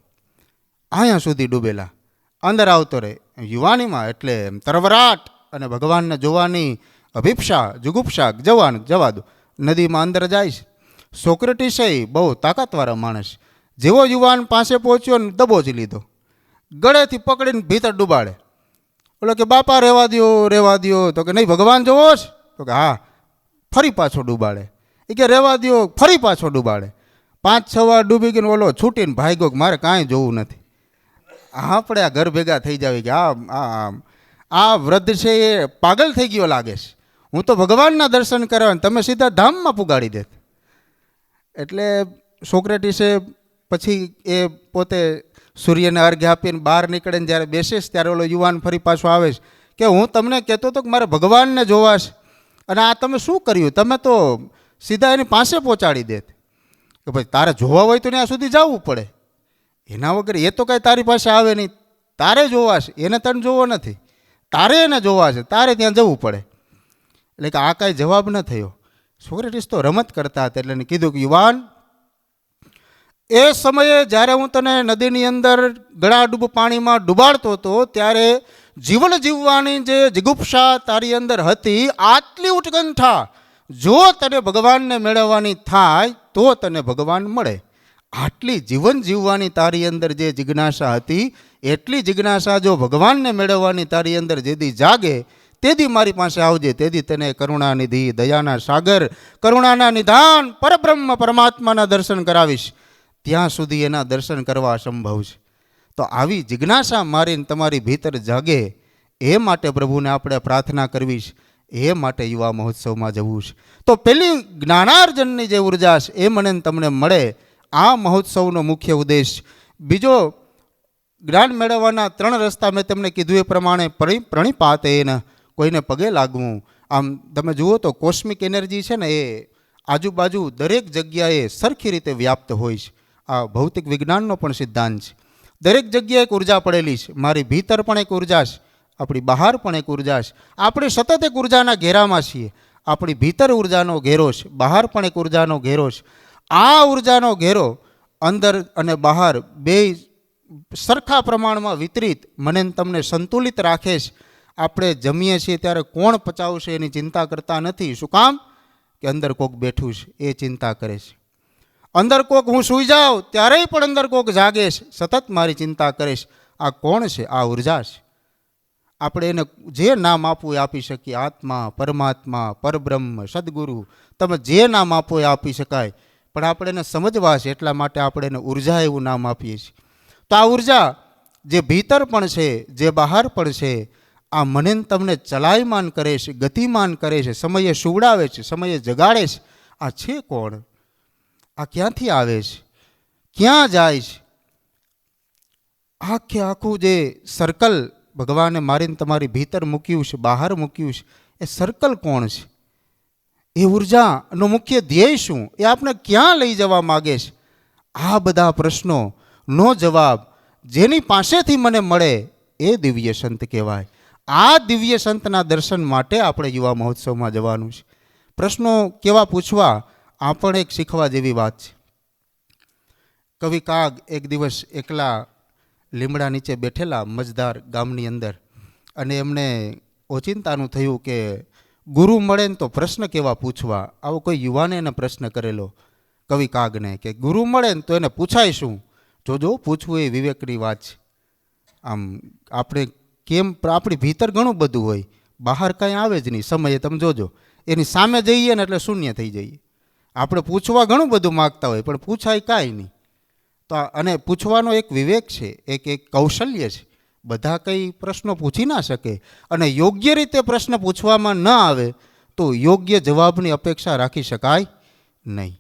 અહીંયા સુધી ડૂબેલા, અંદર આવતો રહે. યુવાનીમાં એટલે તરવરાટ અને ભગવાનને જોવાની અભિપ્સા, જુગુપ્સા, જવા દો. નદીમાં અંદર જાય છે. સોક્રેટિસે બહુ તાકાતવાળા માણસ. જેવો યુવાન પાસે પહોંચ્યો ને દબોચી લીધો, ગળેથી પકડીને ભીતર ડૂબાડે. બોલો કે બાપા રહેવા દ્યો. તો કે નહીં, ભગવાન જોવો છે? તો કે હા. ફરી પાછો ડૂબાડે. એ કે રહેવા દ્યો. ફરી પાછો ડૂબાડે. 5-6 વાર ડૂબી ગયો. ઓલો છૂટીને ભાગ્યો કે મારે કાંઈ જોવું નથી. આપણે આ ઘર ભેગા થઈ જાવી કે આ વૃદ્ધ છે એ પાગલ થઈ ગયો લાગે છે. હું તો ભગવાનના દર્શન કરવા, તમે સીધા ધામમાં પુગાડી દેત. એટલે સોક્રેટિસે પછી એ પોતે સૂર્યને અર્ઘ્ય આપીને બહાર નીકળે ને જ્યારે બેસે છે ત્યારે ઓલો યુવાન ફરી પાછો આવે છે કે હું તમને કહેતો હતો કે મારે ભગવાનને જોવા છે, અને આ તમે શું કર્યું? તમે તો સીધા એની પાસે પહોંચાડી દેત. કે ભાઈ તારે જોવા હોય તો ત્યાં સુધી જવું પડે. એના વગર એ તો કાંઈ તારી પાસે આવે નહીં. તારે જોવા છે, એને તને જોવો નથી. તારે એને જોવા છે, તારે ત્યાં જવું પડે. એટલે કે આ કાંઈ જવાબ ન થયો. સોક્રેટિસ તો રમત કરતા હતા. એટલે એને કીધું કે યુવાન, એ સમયે જ્યારે હું તને નદીની અંદર ગળાડૂબ પાણીમાં ડૂબાડતો હતો ત્યારે જીવન જીવવાની જે જિગુપ્સા તારી અંદર હતી, આટલી ઉત્કંઠા જો તને ભગવાનને મેળવવાની થાય તો તને ભગવાન મળે. આટલી જીવન જીવવાની તારી અંદર જે જિજ્ઞાસા હતી, એટલી જિજ્ઞાસા જો ભગવાનને મેળવવાની તારી અંદર જેદી જાગે તેદી મારી પાસે આવજે. તેદી તને કરુણાનિધિ, દયાના સાગર, કરુણાના નિધાન, પરબ્રહ્મ પરમાત્માના દર્શન કરાવીશ. ત્યાં સુધી એના દર્શન કરવા અસંભવ છે. તો આવી જિજ્ઞાસા મારીને તમારી ભીતર જાગે એ માટે પ્રભુને આપણે પ્રાર્થના કરવી છે. એ માટે યુવા મહોત્સવમાં જવું છે. તો પેલી જ્ઞાનાર્જનની જે ઉર્જા છે એ મને તમને મળે, આ મહોત્સવનો મુખ્ય ઉદ્દેશ. બીજો, જ્ઞાન મેળવવાના 3 રસ્તા મેં તમને કીધું એ પ્રમાણે પ્રણિપાતેન, કોઈને પગે લાગવું. આમ તમે જુઓ તો કોસ્મિક એનર્જી છે ને, એ આજુબાજુ દરેક જગ્યાએ સરખી રીતે વ્યાપ્ત હોય છે. આ ભૌતિક વિજ્ઞાનનો પણ સિદ્ધાંત છે. દરેક જગ્યાએ એક ઉર્જા પડેલી છે. મારી ભીતર પણ એક ઉર્જા છે, આપણી બહાર પણ એક ઉર્જા છે. આપણે સતત એક ઉર્જાના ઘેરામાં છીએ. આપણી ભીતર ઉર્જાનો ઘેરો છે, બહાર પણ એક ઉર્જાનો ઘેરો છે. આ ઉર્જાનો ઘેરો અંદર અને બહાર બે સરખા પ્રમાણમાં વિતરિત મને તમને સંતુલિત રાખે છે. આપણે જમીએ છીએ ત્યારે કોણ પચાવશે એની ચિંતા કરતા નથી. શું કામ? કે અંદર કોક બેઠું છે એ ચિંતા કરે છે. અંદર કોક, હું સૂઈ જાઉં ત્યારેય પણ અંદર કોક જાગે છે, સતત મારી ચિંતા કરે છે. આ કોણ છે? આ ઉર્જા છે. આપણે એને જે નામ આપવું એ આપી શકીએ. આત્મા, પરમાત્મા, પરબ્રહ્મ, સદગુરુ, તમે જે નામ આપો એ આપી શકાય. પણ આપણે એને સમજવા છે એટલા માટે આપણે એને ઉર્જા એવું નામ આપીએ છીએ. તો આ ઉર્જા જે ભીતર પણ છે, જે બહાર પણ છે, આ મને તમને ચલાયમાન કરે છે, ગતિમાન કરે છે, સમયે સુવડાવે છે, સમયે જગાડે છે. આ છે કોણ? આ ક્યાંથી આવે છે? ક્યાં જાય છે? આખું જે સર્કલ ભગવાને મારીને તમારી ભીતર મૂક્યું છે, બહાર મૂક્યું છે, એ સર્કલ કોણ છે? એ ઉર્જાનો મુખ્ય ધ્યેય શું? એ આપણે ક્યાં લઈ જવા માગે છે? આ બધા પ્રશ્નોનો જવાબ જેની પાસેથી મને મળે એ દિવ્ય સંત કહેવાય. આ દિવ્ય સંતના દર્શન માટે આપણે યુવા મહોત્સવમાં જવાનું છે. પ્રશ્નો કેવા પૂછવા, આ પણ એક શીખવા જેવી વાત છે. કવિ કાગ એક દિવસ એકલા લીમડા નીચે બેઠેલા મજદાર ગામની અંદર, અને એમને ઓચિંતાનું થયું કે ગુરુ મળે ને તો પ્રશ્ન કેવા પૂછવા. આવો કોઈ યુવાને એને પ્રશ્ન કરેલો કવિ કાગને કે ગુરુ મળે ને તો એને પૂછાય શું? જોજો, પૂછવું એ વિવેકની વાત છે. આમ આપણે કેમ, આપણી ભીતર ઘણું બધું હોય, બહાર કાંઈ આવે જ નહીં. સમયે તમે જોજો, એની સામે જઈએ ને એટલે શૂન્ય થઈ જઈએ. આપણે પૂછવા ઘણું બધું માગતા હોય પણ પૂછાય કાંઈ નહીં. તો અને પૂછવાનો એક વિવેક છે, એક કૌશલ્ય છે. બધા કંઈ પ્રશ્નો પૂછી ના શકે, અને યોગ્ય રીતે પ્રશ્ન પૂછવામાં ન આવે તો યોગ્ય જવાબની અપેક્ષા રાખી શકાય નહીં.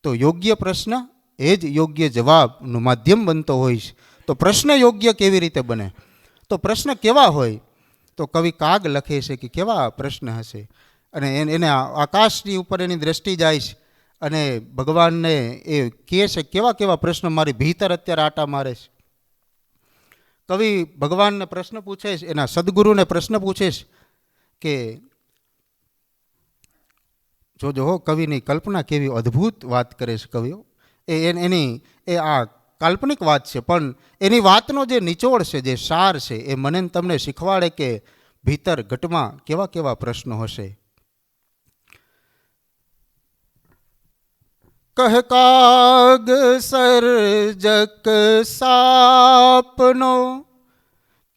તો યોગ્ય પ્રશ્ન એ જ યોગ્ય જવાબનું માધ્યમ બનતો હોય છે. તો પ્રશ્ન યોગ્ય કેવી રીતે બને? તો પ્રશ્ન કેવા હોય? તો કવિ કાગ લખે છે કે કેવા પ્રશ્ન હશે, અને એને આકાશની ઉપર એની દ્રષ્ટિ જાય છે અને ભગવાનને એ કહે છે કેવા કેવા પ્રશ્ન મારી ભીતર અત્યારે આટા મારે છે. કવિ ભગવાનને પ્રશ્ન પૂછે છે, એના સદગુરુને પ્રશ્ન પૂછે છે કે જોજો કવિની કલ્પના કેવી અદ્ભુત વાત કરે છે કવિઓ. એ આ કાલ્પનિક વાત છે, પણ એની વાતનો જે નિચોડ છે, જે સાર છે, એ મને તમને શીખવાડે કે ભીતર ઘટમાં કેવા કેવા પ્રશ્નો હશે. કહ કાગ સર્જક સાપનો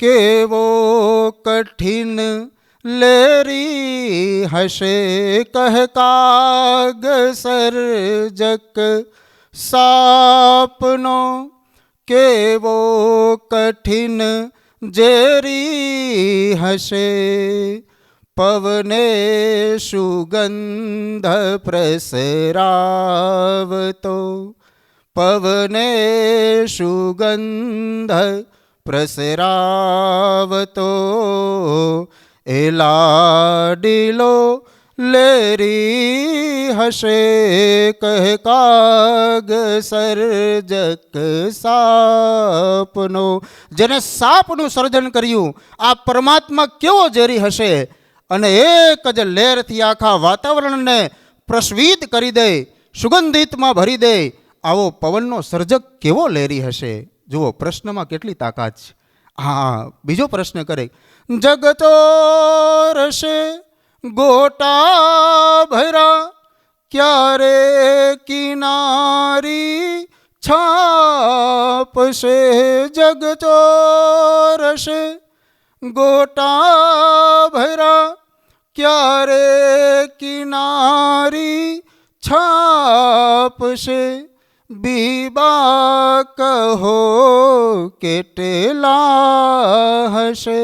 કેવો કઠિન લેરી હશે. કહ કાગ સર્જક સાપનો કેવો કઠિન ઝેરી હશે. પવને સુગંધ પ્રસરાવતો, પવને સુગંધ પ્રસરાવતો, એ લાડીલો લેરી હશે. કહ કાગ સર્જક સાપનો, જેને સાપનું સર્જન કર્યું આ પરમાત્મા કેવો ઝેરી હશે, અને એક જ લહેરથી આખા વાતાવરણને પ્રસ્વિત કરી દે, સુગંધિતમાં ભરી દે, આવો પવનનો સર્જક કેવો લેરી હશે. જુઓ પ્રશ્નમાં કેટલી તાકાત છે. હા, બીજો પ્રશ્ન કરે, જગતો રશે ગોટા ભરા, ક્યારે કિનારી છાપશે. જગતો રશે ગોટા ભરા, ક્યારે કિનારી છાપશે. બીબા કહો કેટલા હશે,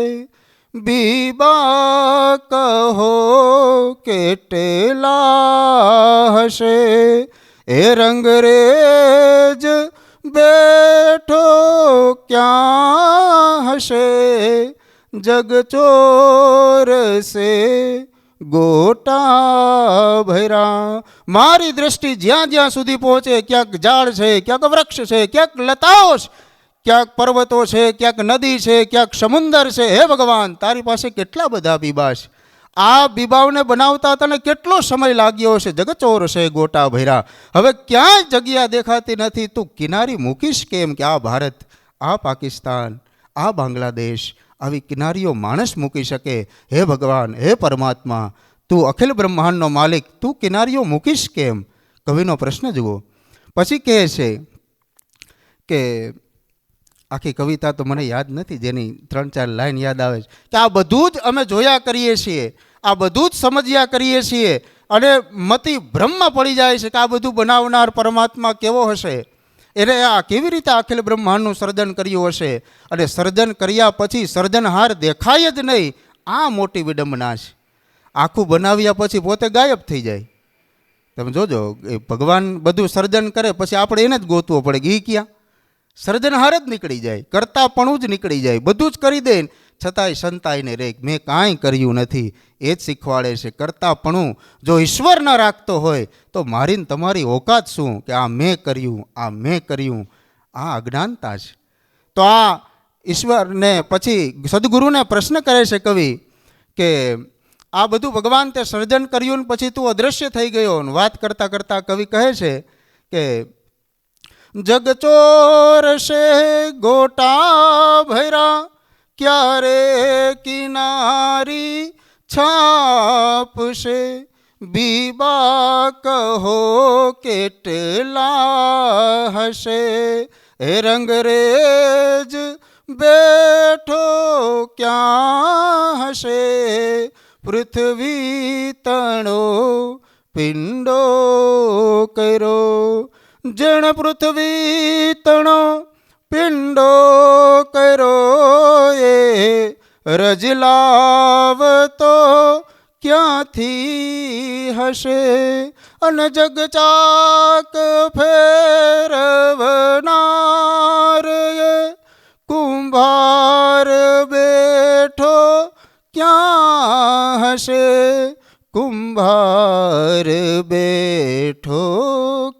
બીબા કહો કેટલા હશે. એ રંગરેજ બેઠો ક્યાં હશે, જગચોર સે ગોટા ભરા. મારી દ્રષ્ટિ જ્યાં જ્યાં સુધી પહોંચે, ક્યાંક ઝાડ છે, ક્યાંક વૃક્ષ છે, ક્યાંક લતાઓ છે, ક્યાંક પર્વતો છે, ક્યાંક નદી છે, ક્યાંક સમુદર છે. હે ભગવાન, તારી પાસે કેટલા બધા બીબા છે. આ બીબાઓને બનાવતા તને કેટલો સમય લાગ્યો છે. જગચોર છે ગોટા ભરા, હવે ક્યાંય જગ્યા દેખાતી નથી. તું કિનારી મૂકીશ કેમ? કે આ ભારત, આ પાકિસ્તાન, આ બાંગ્લાદેશ, આવી કિનારીઓ માણસ મૂકી શકે. હે ભગવાન, હે પરમાત્મા, તું અખિલ બ્રહ્માંડનો માલિક, તું કિનારીઓ મૂકીશ કેમ? કવિનો પ્રશ્ન જુઓ. પછી કહે છે કે આખી કવિતા તો મને યાદ નથી, જેની 3-4 લાઈન યાદ આવે છે કે આ બધું જ અમે જોયા કરીએ છીએ, આ બધું જ સમજ્યા કરીએ છીએ, અને મતિ ભ્રમમાં પડી જાય છે કે આ બધું બનાવનાર પરમાત્મા કેવો હશે, એને આ કેવી રીતે અખિલ બ્રહ્માંડનું સર્જન કર્યું હશે, અને સર્જન કર્યા પછી સર્જનહાર દેખાય જ નહીં. આ મોટી વિડંબના છે. આખું બનાવ્યા પછી પોતે ગાયબ થઈ જાય. તમે જોજો, ભગવાન બધું સર્જન કરે પછી આપણે એને જ ગોતવો પડે કે એ ક્યાં. સર્જનહાર જ નીકળી જાય, કરતાપણું જ નીકળી જાય, બધું જ કરી દે, છતાંય સંતાઈને રે મેં કાંઈ કર્યું નથી. એ જ શીખવાડે છે કરતાપણું જો ઈશ્વર ન રાખતો હોય તો મારી ને તમારી ઓકાત શું કે આ મેં કર્યું, આ મેં કર્યું. આ અજ્ઞાનતા છે. તો આ ઈશ્વરને પછી સદગુરુને પ્રશ્ન કરે છે કવિ કે આ બધું ભગવાન તે સર્જન કર્યું ને પછી તું અદૃશ્ય થઈ ગયો. વાત કરતાં કરતાં કવિ કહે છે કે જગચોર છે ગોટા ભરા, ક્યારે કિનારી છાપશે. બીબા કહો કેટલા હશે, એ રંગરેજ બેઠો ક્યાં હશે. પૃથ્વી તણો પિંડો કર્યો, જણ પૃથ્વી તણો પિંડો કર્યો, એ રજલાવતો ક્યાંથી હશે, અને જગચાક ફેરવનાર કુંભાર બેઠો ક્યાં હશે, કુંભાર બેઠો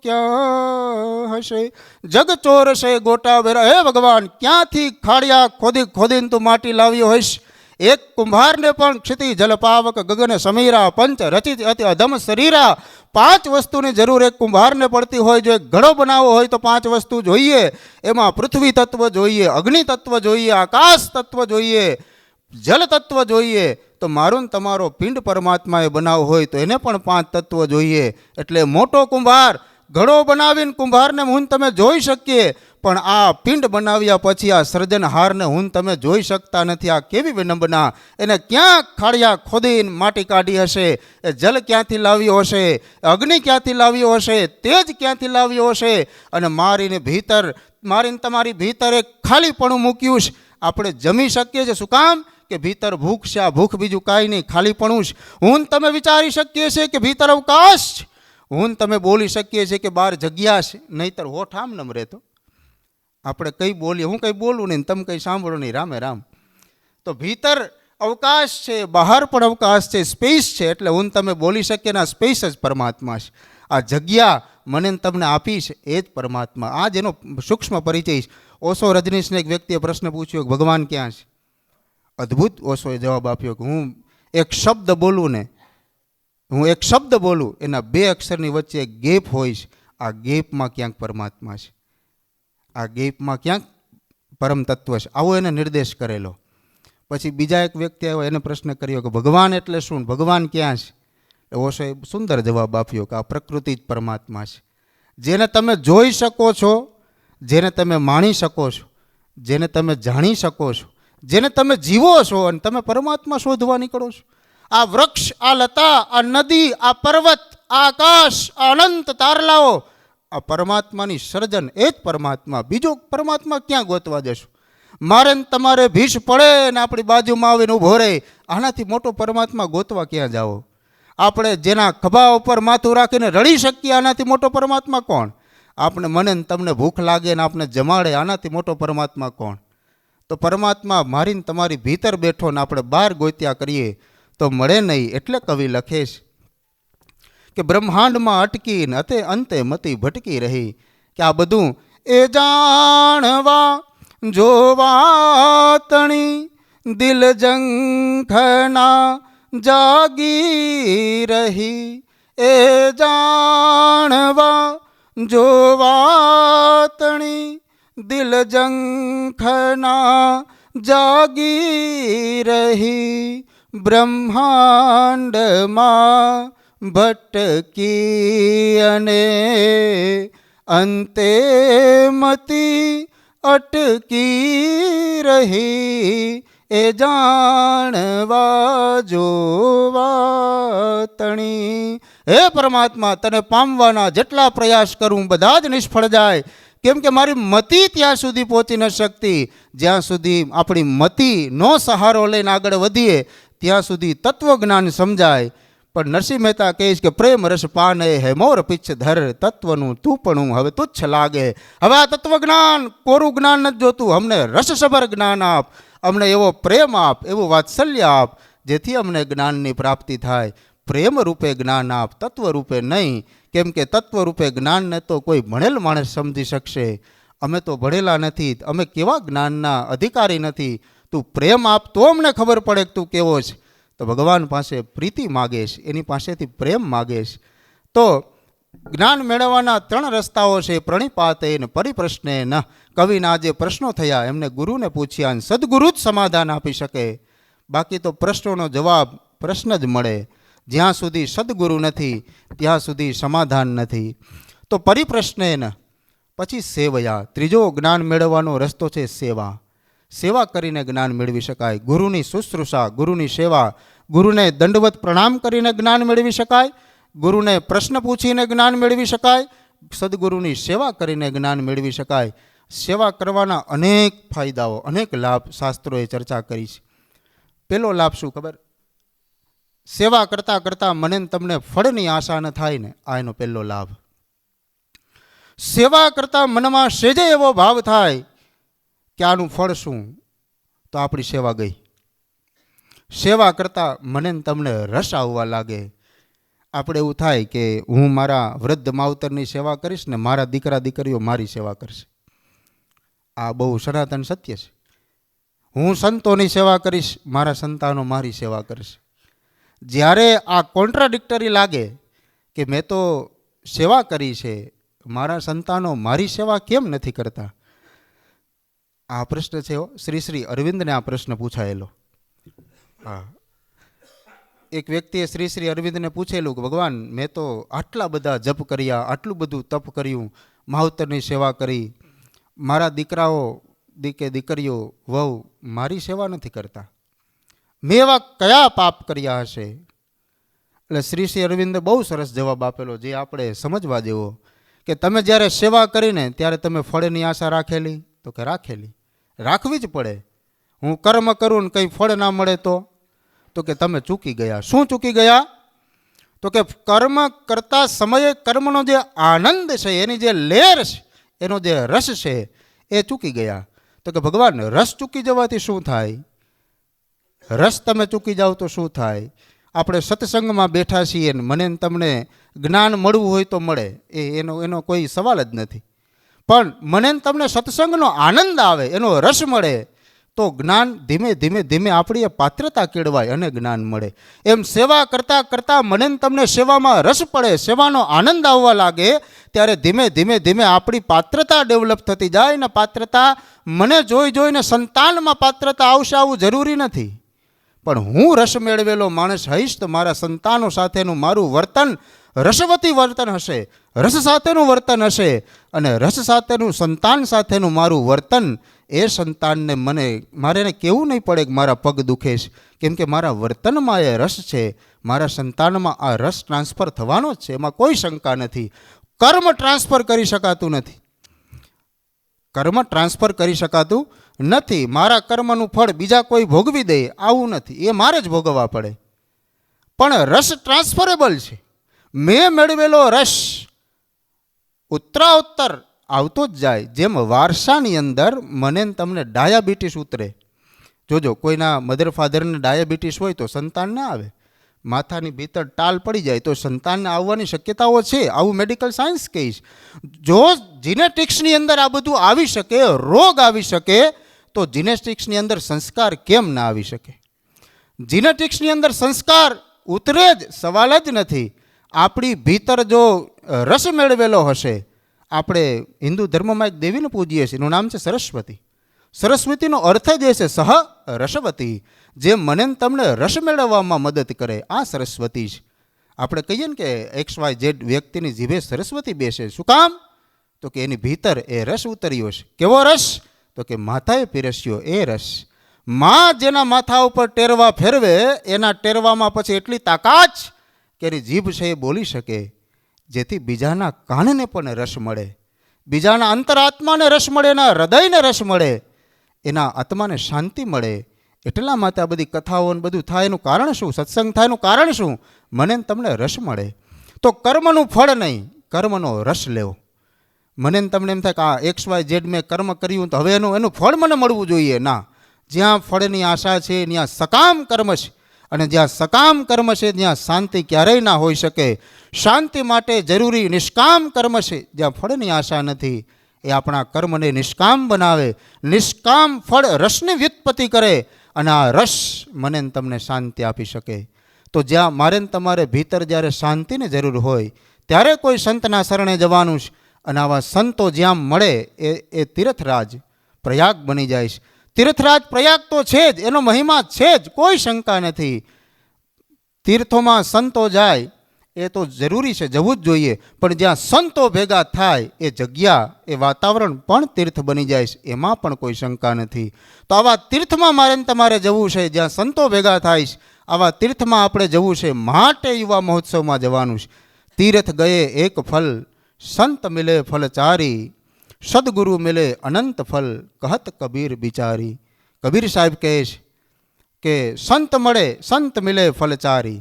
ક્યાં હશે. જગ ચોરશે ગોટા બેરા, હે ભગવાન ક્યાંથી ખાડિયા ખોદી ખોદીને તું માટી લાવ્યો હોઈશ. એક કુંભારને પણ ક્ષિતિ જલપાવક ગગન સમીરા પંચ રચિત અતિ અધમ શરીરા, 5 વસ્તુની જરૂર એક કુંભારને પડતી હોય. જો એક ઘડો બનાવવો હોય તો 5 વસ્તુ જોઈએ. એમાં પૃથ્વી તત્વ જોઈએ, અગ્નિ તત્વ જોઈએ, આકાશ તત્વ જોઈએ, જલ તત્વ જોઈએ. તો મારું તમારો પિંડ પરમાત્માએ બનાવવો હોય તો એને પણ 5 તત્વ જોઈએ. એટલે મોટો કુંભાર ઘડો બનાવીને કુંભારને હું તમે જોઈ શકીએ, પણ આ પિંડ બનાવ્યા પછી આ સર્જનહારને હું તમે જોઈ શકતા નથી. આ કેવી વિનંબના! એને ક્યાં ખાડિયા ખોદીને માટી કાઢી હશે, એ જલ ક્યાંથી લાવ્યો હશે, અગ્નિ ક્યાંથી લાવ્યો હશે, તેજ ક્યાંથી લાવ્યો હશે, અને મારીને તમારી ભીતર એક ખાલીપણું મૂક્યું છે. આપણે જમી શકીએ છીએ શું કામ? કે ભીતર ભૂખ છે. આ ભૂખ બીજું કાંઈ નહીં, ખાલીપણું છે. હું તમે વિચારી શકીએ છીએ કે ભીતર અવકાશ છે. હું તમે બોલી શકીએ છીએ કે બહાર જગ્યા છે, નહીંતર હોઠ આમ નમ રહેતો. આપણે કંઈ બોલીએ, હું કંઈ બોલું નહીં, તમે કંઈ સાંભળો નહીં, રામે રામ. તો ભીતર અવકાશ છે, બહાર પણ અવકાશ છે, સ્પેસ છે. એટલે હું તમે બોલી શકીએ ને આ સ્પેસ જ પરમાત્મા છે. આ જગ્યા મને તમને આપી છે એ જ પરમાત્મા. આ જેનો સૂક્ષ્મ પરિચય છે. ઓશો રજનીશને એક વ્યક્તિએ પ્રશ્ન પૂછ્યો કે ભગવાન ક્યાં છે? અદ્ભુત ઓશોએ જવાબ આપ્યો કે હું એક શબ્દ બોલું ને, હું એક શબ્દ બોલું એના 2 અક્ષરની વચ્ચે એક ગેપ હોય છે. આ ગેપમાં ક્યાંક પરમાત્મા છે, આ ગેપમાં ક્યાંક પરમ તત્વ છે. આવો એને નિર્દેશ કરેલો. પછી બીજા એક વ્યક્તિ આવ્યો, એને પ્રશ્ન કર્યો કે ભગવાન એટલે શું, ભગવાન ક્યાં છે? ઓશોએ સુંદર જવાબ આપ્યો કે આ પ્રકૃતિ જ પરમાત્મા છે. જેને તમે જોઈ શકો છો, જેને તમે માણી શકો છો, જેને તમે જાણી શકો છો, જેને તમે જીવો છો, અને તમે પરમાત્મા શોધવા નીકળો છો. આ વૃક્ષ, આ લતા, આ નદી, આ પર્વત, આ આકાશ, આ અનંત તારલાઓ, આ પરમાત્માની સર્જન એ જ પરમાત્મા. બીજો પરમાત્મા ક્યાં ગોતવા જશો? મારે તમારે ભીષ પડે ને આપણી બાજુમાં આવીને ઊભો રહે, આનાથી મોટો પરમાત્મા ગોતવા ક્યાં જાઓ? આપણે જેના ખભા ઉપર માથું રાખીને રડી શકીએ, આનાથી મોટો પરમાત્મા કોણ? આપણે મને તમને ભૂખ લાગે ને આપણે જમાડે, આનાથી મોટો પરમાત્મા કોણ? તો પરમાત્મા મારીને તમારી ભીતર બેઠો ને આપણે બહાર ગોત્યા કરીએ તો મળે નહીં. એટલે કવિ લખે છે કે બ્રહ્માંડમાં અટકીને અંતે મતી ભટકી રહી. કે આ બધું એ જાણવા જોવા તણી દિલ જંખના જાગી રહી. એ જાણવા જોવા તણી દિલ જંખના જાગી રહી. બ્રહ્માંડમાં ભટકી અને અંતે મતી અટકી રહી. એ જાણવા જોવા તણી. હે પરમાત્મા, તને પામવાના જેટલા પ્રયાસ કરું બધા જ નિષ્ફળ જાય. કેમ કે મારી મતિ ત્યાં સુધી પહોંચી ન શકતી. જ્યાં સુધી આપણી મતિ નો સહારો લઈને આગળ વધીએ ત્યાં સુધી તત્વજ્ઞાન સમજાય. પણ નરસિંહ મહેતા કહે છે કે પ્રેમ રસ પાને હે મોર પીછ ધર, તત્વનું તુપણું હવે તુચ્છ લાગે. હવે આ તત્વજ્ઞાન કોરું જ્ઞાન નથી જોતું, અમને રસસભર જ્ઞાન આપ, અમને એવો પ્રેમ આપ, એવું વાત્સલ્ય આપ, જેથી અમને જ્ઞાનની પ્રાપ્તિ થાય. પ્રેમ રૂપે જ્ઞાન આપ, તત્વ રૂપે નહીં. કેમ કે તત્વ રૂપે જ્ઞાનને તો કોઈ ભણેલ માણસ સમજી શકશે. અમે તો ભણેલા નથી, અમે કેવા જ્ઞાનના અધિકારી નથી. તું પ્રેમ આપ તો અમને ખબર પડે કે તું કેવો છે. તો ભગવાન પાસે પ્રીતિ માગેશ, એની પાસેથી પ્રેમ માગેશ. તો જ્ઞાન મેળવવાના 3 રસ્તાઓ છે, પ્રણિપાતે ને પરિપ્રશ્ને ન. કવિના જે પ્રશ્નો થયા એમને ગુરુને પૂછ્યા, અને સદગુરુ જ સમાધાન આપી શકે. બાકી તો પ્રશ્નોનો જવાબ પ્રશ્ન જ મળે. જ્યાં સુધી સદગુરુ નથી ત્યાં સુધી સમાધાન નથી. તો પરિપ્રશ્ને ન. પછી સેવયા, ત્રીજો જ્ઞાન મેળવવાનો રસ્તો છે સેવા. સેવા કરીને જ્ઞાન મેળવી શકાય. ગુરુની શુશ્રૂષા, ગુરુની સેવા, ગુરુને દંડવત પ્રણામ કરીને જ્ઞાન મેળવી શકાય, ગુરુને પ્રશ્ન પૂછીને જ્ઞાન મેળવી શકાય, સદગુરુની સેવા કરીને જ્ઞાન મેળવી શકાય. સેવા કરવાના અનેક ફાયદાઓ, અનેક લાભ શાસ્ત્રોએ ચર્ચા કરી છે. પેલો લાભ શું ખબર? સેવા કરતાં કરતાં મને ને તમને ફળની આશા ન થાય ને, આ એનો પહેલો લાભ. સેવા કરતાં મનમાં સેજે એવો ભાવ થાય કે આનું ફળ શું, તો આપણી સેવા ગઈ. સેવા કરતાં મને ને તમને રસ આવવા લાગે. આપણે એવું થાય કે હું મારા વૃદ્ધ માવતરની સેવા કરીશ ને મારા દીકરા દીકરીઓ મારી સેવા કરશે. આ બહુ સનાતન સત્ય છે. હું સંતોની સેવા કરીશ, મારા સંતાનો મારી સેવા કરશે. જ્યારે આ કોન્ટ્રાડિક્ટરી લાગે કે મેં તો સેવા કરી છે, મારા સંતાનો મારી સેવા કેમ નથી કરતા? આ પ્રશ્ન છે શ્રી શ્રી અરવિંદને આ પ્રશ્ન પૂછાયેલો. હા, એક વ્યક્તિએ શ્રી શ્રી અરવિંદને પૂછેલું કે ભગવાન, મેં તો આટલા બધા જપ કર્યા, આટલું બધું તપ કર્યું, માવતરની સેવા કરી, મારા દીકરાઓ દીકરીઓ વહુ મારી સેવા નથી કરતા, મેં એવા કયા પાપ કર્યા હશે? એટલે શ્રી શ્રી અરવિંદે બહુ સરસ જવાબ આપેલો, જે આપણે સમજવા જેવો, કે તમે જ્યારે સેવા કરીને ત્યારે તમે ફળની આશા રાખેલી? તો કે રાખેલી, રાખવી જ પડે. હું કર્મ કરું ને કંઈ ફળ ના મળે તો કે તમે ચૂકી ગયા. શું ચૂકી ગયા? તો કે કર્મ કરતા સમયે કર્મનો જે આનંદ છે, એની જે લહેર છે, એનો જે રસ છે, એ ચૂકી ગયા. તો કે ભગવાન, રસ ચૂકી જવાથી શું થાય? રસ તમે ચૂકી જાઓ તો શું થાય? આપણે સત્સંગમાં બેઠા છીએ ને મને તમને જ્ઞાન મળવું હોય તો મળે, એનો કોઈ સવાલ જ નથી. પણ મને તમને સત્સંગનો આનંદ આવે, એનો રસ મળે, તો જ્ઞાન ધીમે ધીમે ધીમે આપણી પાત્રતા કેળવાય અને જ્ઞાન મળે. એમ સેવા કરતાં કરતાં મને તમને સેવામાં રસ પડે, સેવાનો આનંદ આવવા લાગે, ત્યારે ધીમે ધીમે ધીમે આપણી પાત્રતા ડેવલપ થતી જાય. ને પાત્રતા મને જોઈને સંતાનમાં પાત્રતા આવશે આવું જરૂરી નથી. પણ હું રસ મેળવેલો માણસ હઈશ તો મારા સંતાનો સાથેનું મારું વર્તન રસવતી વર્તન હશે, રસ સાથેનું વર્તન હશે. અને રસ સાથેનું સંતાન સાથેનું મારું વર્તન, એ સંતાનને મારે એને કહેવું નહીં પડે કે મારા પગ દુખે છે, કેમ કે મારા વર્તનમાં એ રસ છે. મારા સંતાનમાં આ રસ ટ્રાન્સફર થવાનો જ છે, એમાં કોઈ શંકા નથી. કર્મ ટ્રાન્સફર કરી શકાતું નથી, કર્મ ટ્રાન્સફર કરી શકાતું નથી. મારા કર્મનું ફળ બીજા કોઈ ભોગવી દે આવું નથી, એ મારે જ ભોગવવા પડે. પણ રસ ટ્રાન્સફરેબલ છે. મેં મેળવેલો રસ ઉત્તરાઉત્તર આવતો જ જાય. જેમ વારસાની અંદર મને તમને ડાયાબિટીસ ઉતરે, જોજો કોઈના મધર ફાધરને ડાયાબિટીસ હોય તો સંતાન ના આવે, માથાની ભીતર ટાલ પડી જાય તો સંતાનને આવવાની શક્યતાઓ છે, આવું મેડિકલ સાયન્સ કહીશ. જો જીનેટિક્સની અંદર આ બધું આવી શકે, રોગ આવી શકે, તો જીનેટિક્સની અંદર સંસ્કાર કેમ ના આવી શકે? જીનેટિક્સની અંદર સંસ્કાર ઉતરે જ, સવાલ જ નથી. આપણી ભીતર જો રસ મેળવેલો હશે, આપણે હિન્દુ ધર્મમાં એક દેવીને પૂજીએ છીએ, એનું નામ છે સરસ્વતી. સરસ્વતીનો અર્થ જ એ છે સહ રસવતી, જે મને તમને રસ મેળવવામાં મદદ કરે, આ સરસ્વતી છે. આપણે કહીએ ને કે XYZ વ્યક્તિની જીભે સરસ્વતી બેસે, શું કામ? તો કે એની ભીતર એ રસ ઉતર્યો છે. કેવો રસ? તો કે માતાએ પીરસ્યો એ રસ. માં જેના માથા ઉપર ટેરવા ફેરવે, એના ટેરવામાં પછી એટલી તાકાત કે એની જીભ છે એ બોલી શકે, જેથી બીજાના કાનને પણ રસ મળે, બીજાના અંતરાત્માને રસ મળે, એના હૃદયને રસ મળે, એના આત્માને શાંતિ મળે. એટલા માટે આ બધી કથાઓ બધું થાય એનું કારણ શું? સત્સંગ થાય એનું કારણ શું? મને તમને રસ મળે. તો કર્મનું ફળ નહીં, કર્મનો રસ લેવો. મને તમને એમ થાય કે આ XYZ મેં કર્મ કર્યું તો હવે એનું ફળ મને મળવું જોઈએ. ના, જ્યાં ફળની આશા છે ત્યાં સકામ કર્મ છે, અને જ્યાં સકામ કર્મ છે ત્યાં શાંતિ ક્યારેય ના હોઈ શકે. શાંતિ માટે જરૂરી નિષ્કામ કર્મ છે. જ્યાં ફળની આશા નથી એ આપણા કર્મને નિષ્કામ બનાવે. નિષ્કામ ફળ રસની વ્યુત્પત્તિ કરે, અને આ રસ મને તમને શાંતિ આપી શકે. તો જ્યાં મારે તમારે ભીતર જ્યારે શાંતિની જરૂર હોય ત્યારે કોઈ સંતના શરણે જવાનું છે. અને આવા સંતો જ્યાં મળે એ તીર્થરાજ પ્રયાગ બની જાય છે. તીર્થરાજ પ્રયાગ તો છે જ, એનો મહિમા છે જ, કોઈ શંકા નથી. તીર્થોમાં સંતો જાય એ તો જરૂરી છે, જવું જ જોઈએ. પણ જ્યાં સંતો ભેગા થાય એ જગ્યા, એ વાતાવરણ પણ તીર્થ બની જાય છે, એમાં પણ કોઈ શંકા નથી. તો આવા તીર્થમાં મારે તમારે જવું છે, જ્યાં સંતો ભેગા થાય છે. આવા તીર્થમાં આપણે જવું છે, માટે યુવા મહોત્સવમાં જવાનું છે. તીર્થ ગયે એક ફલ, સંત મિલે ફલચારી, સદગુરુ મિલે અનંત ફલ, કહત કબીર બિચારી. કબીર સાહેબ કહે છે કે સંત મળે સંત મિલે ફલચારી,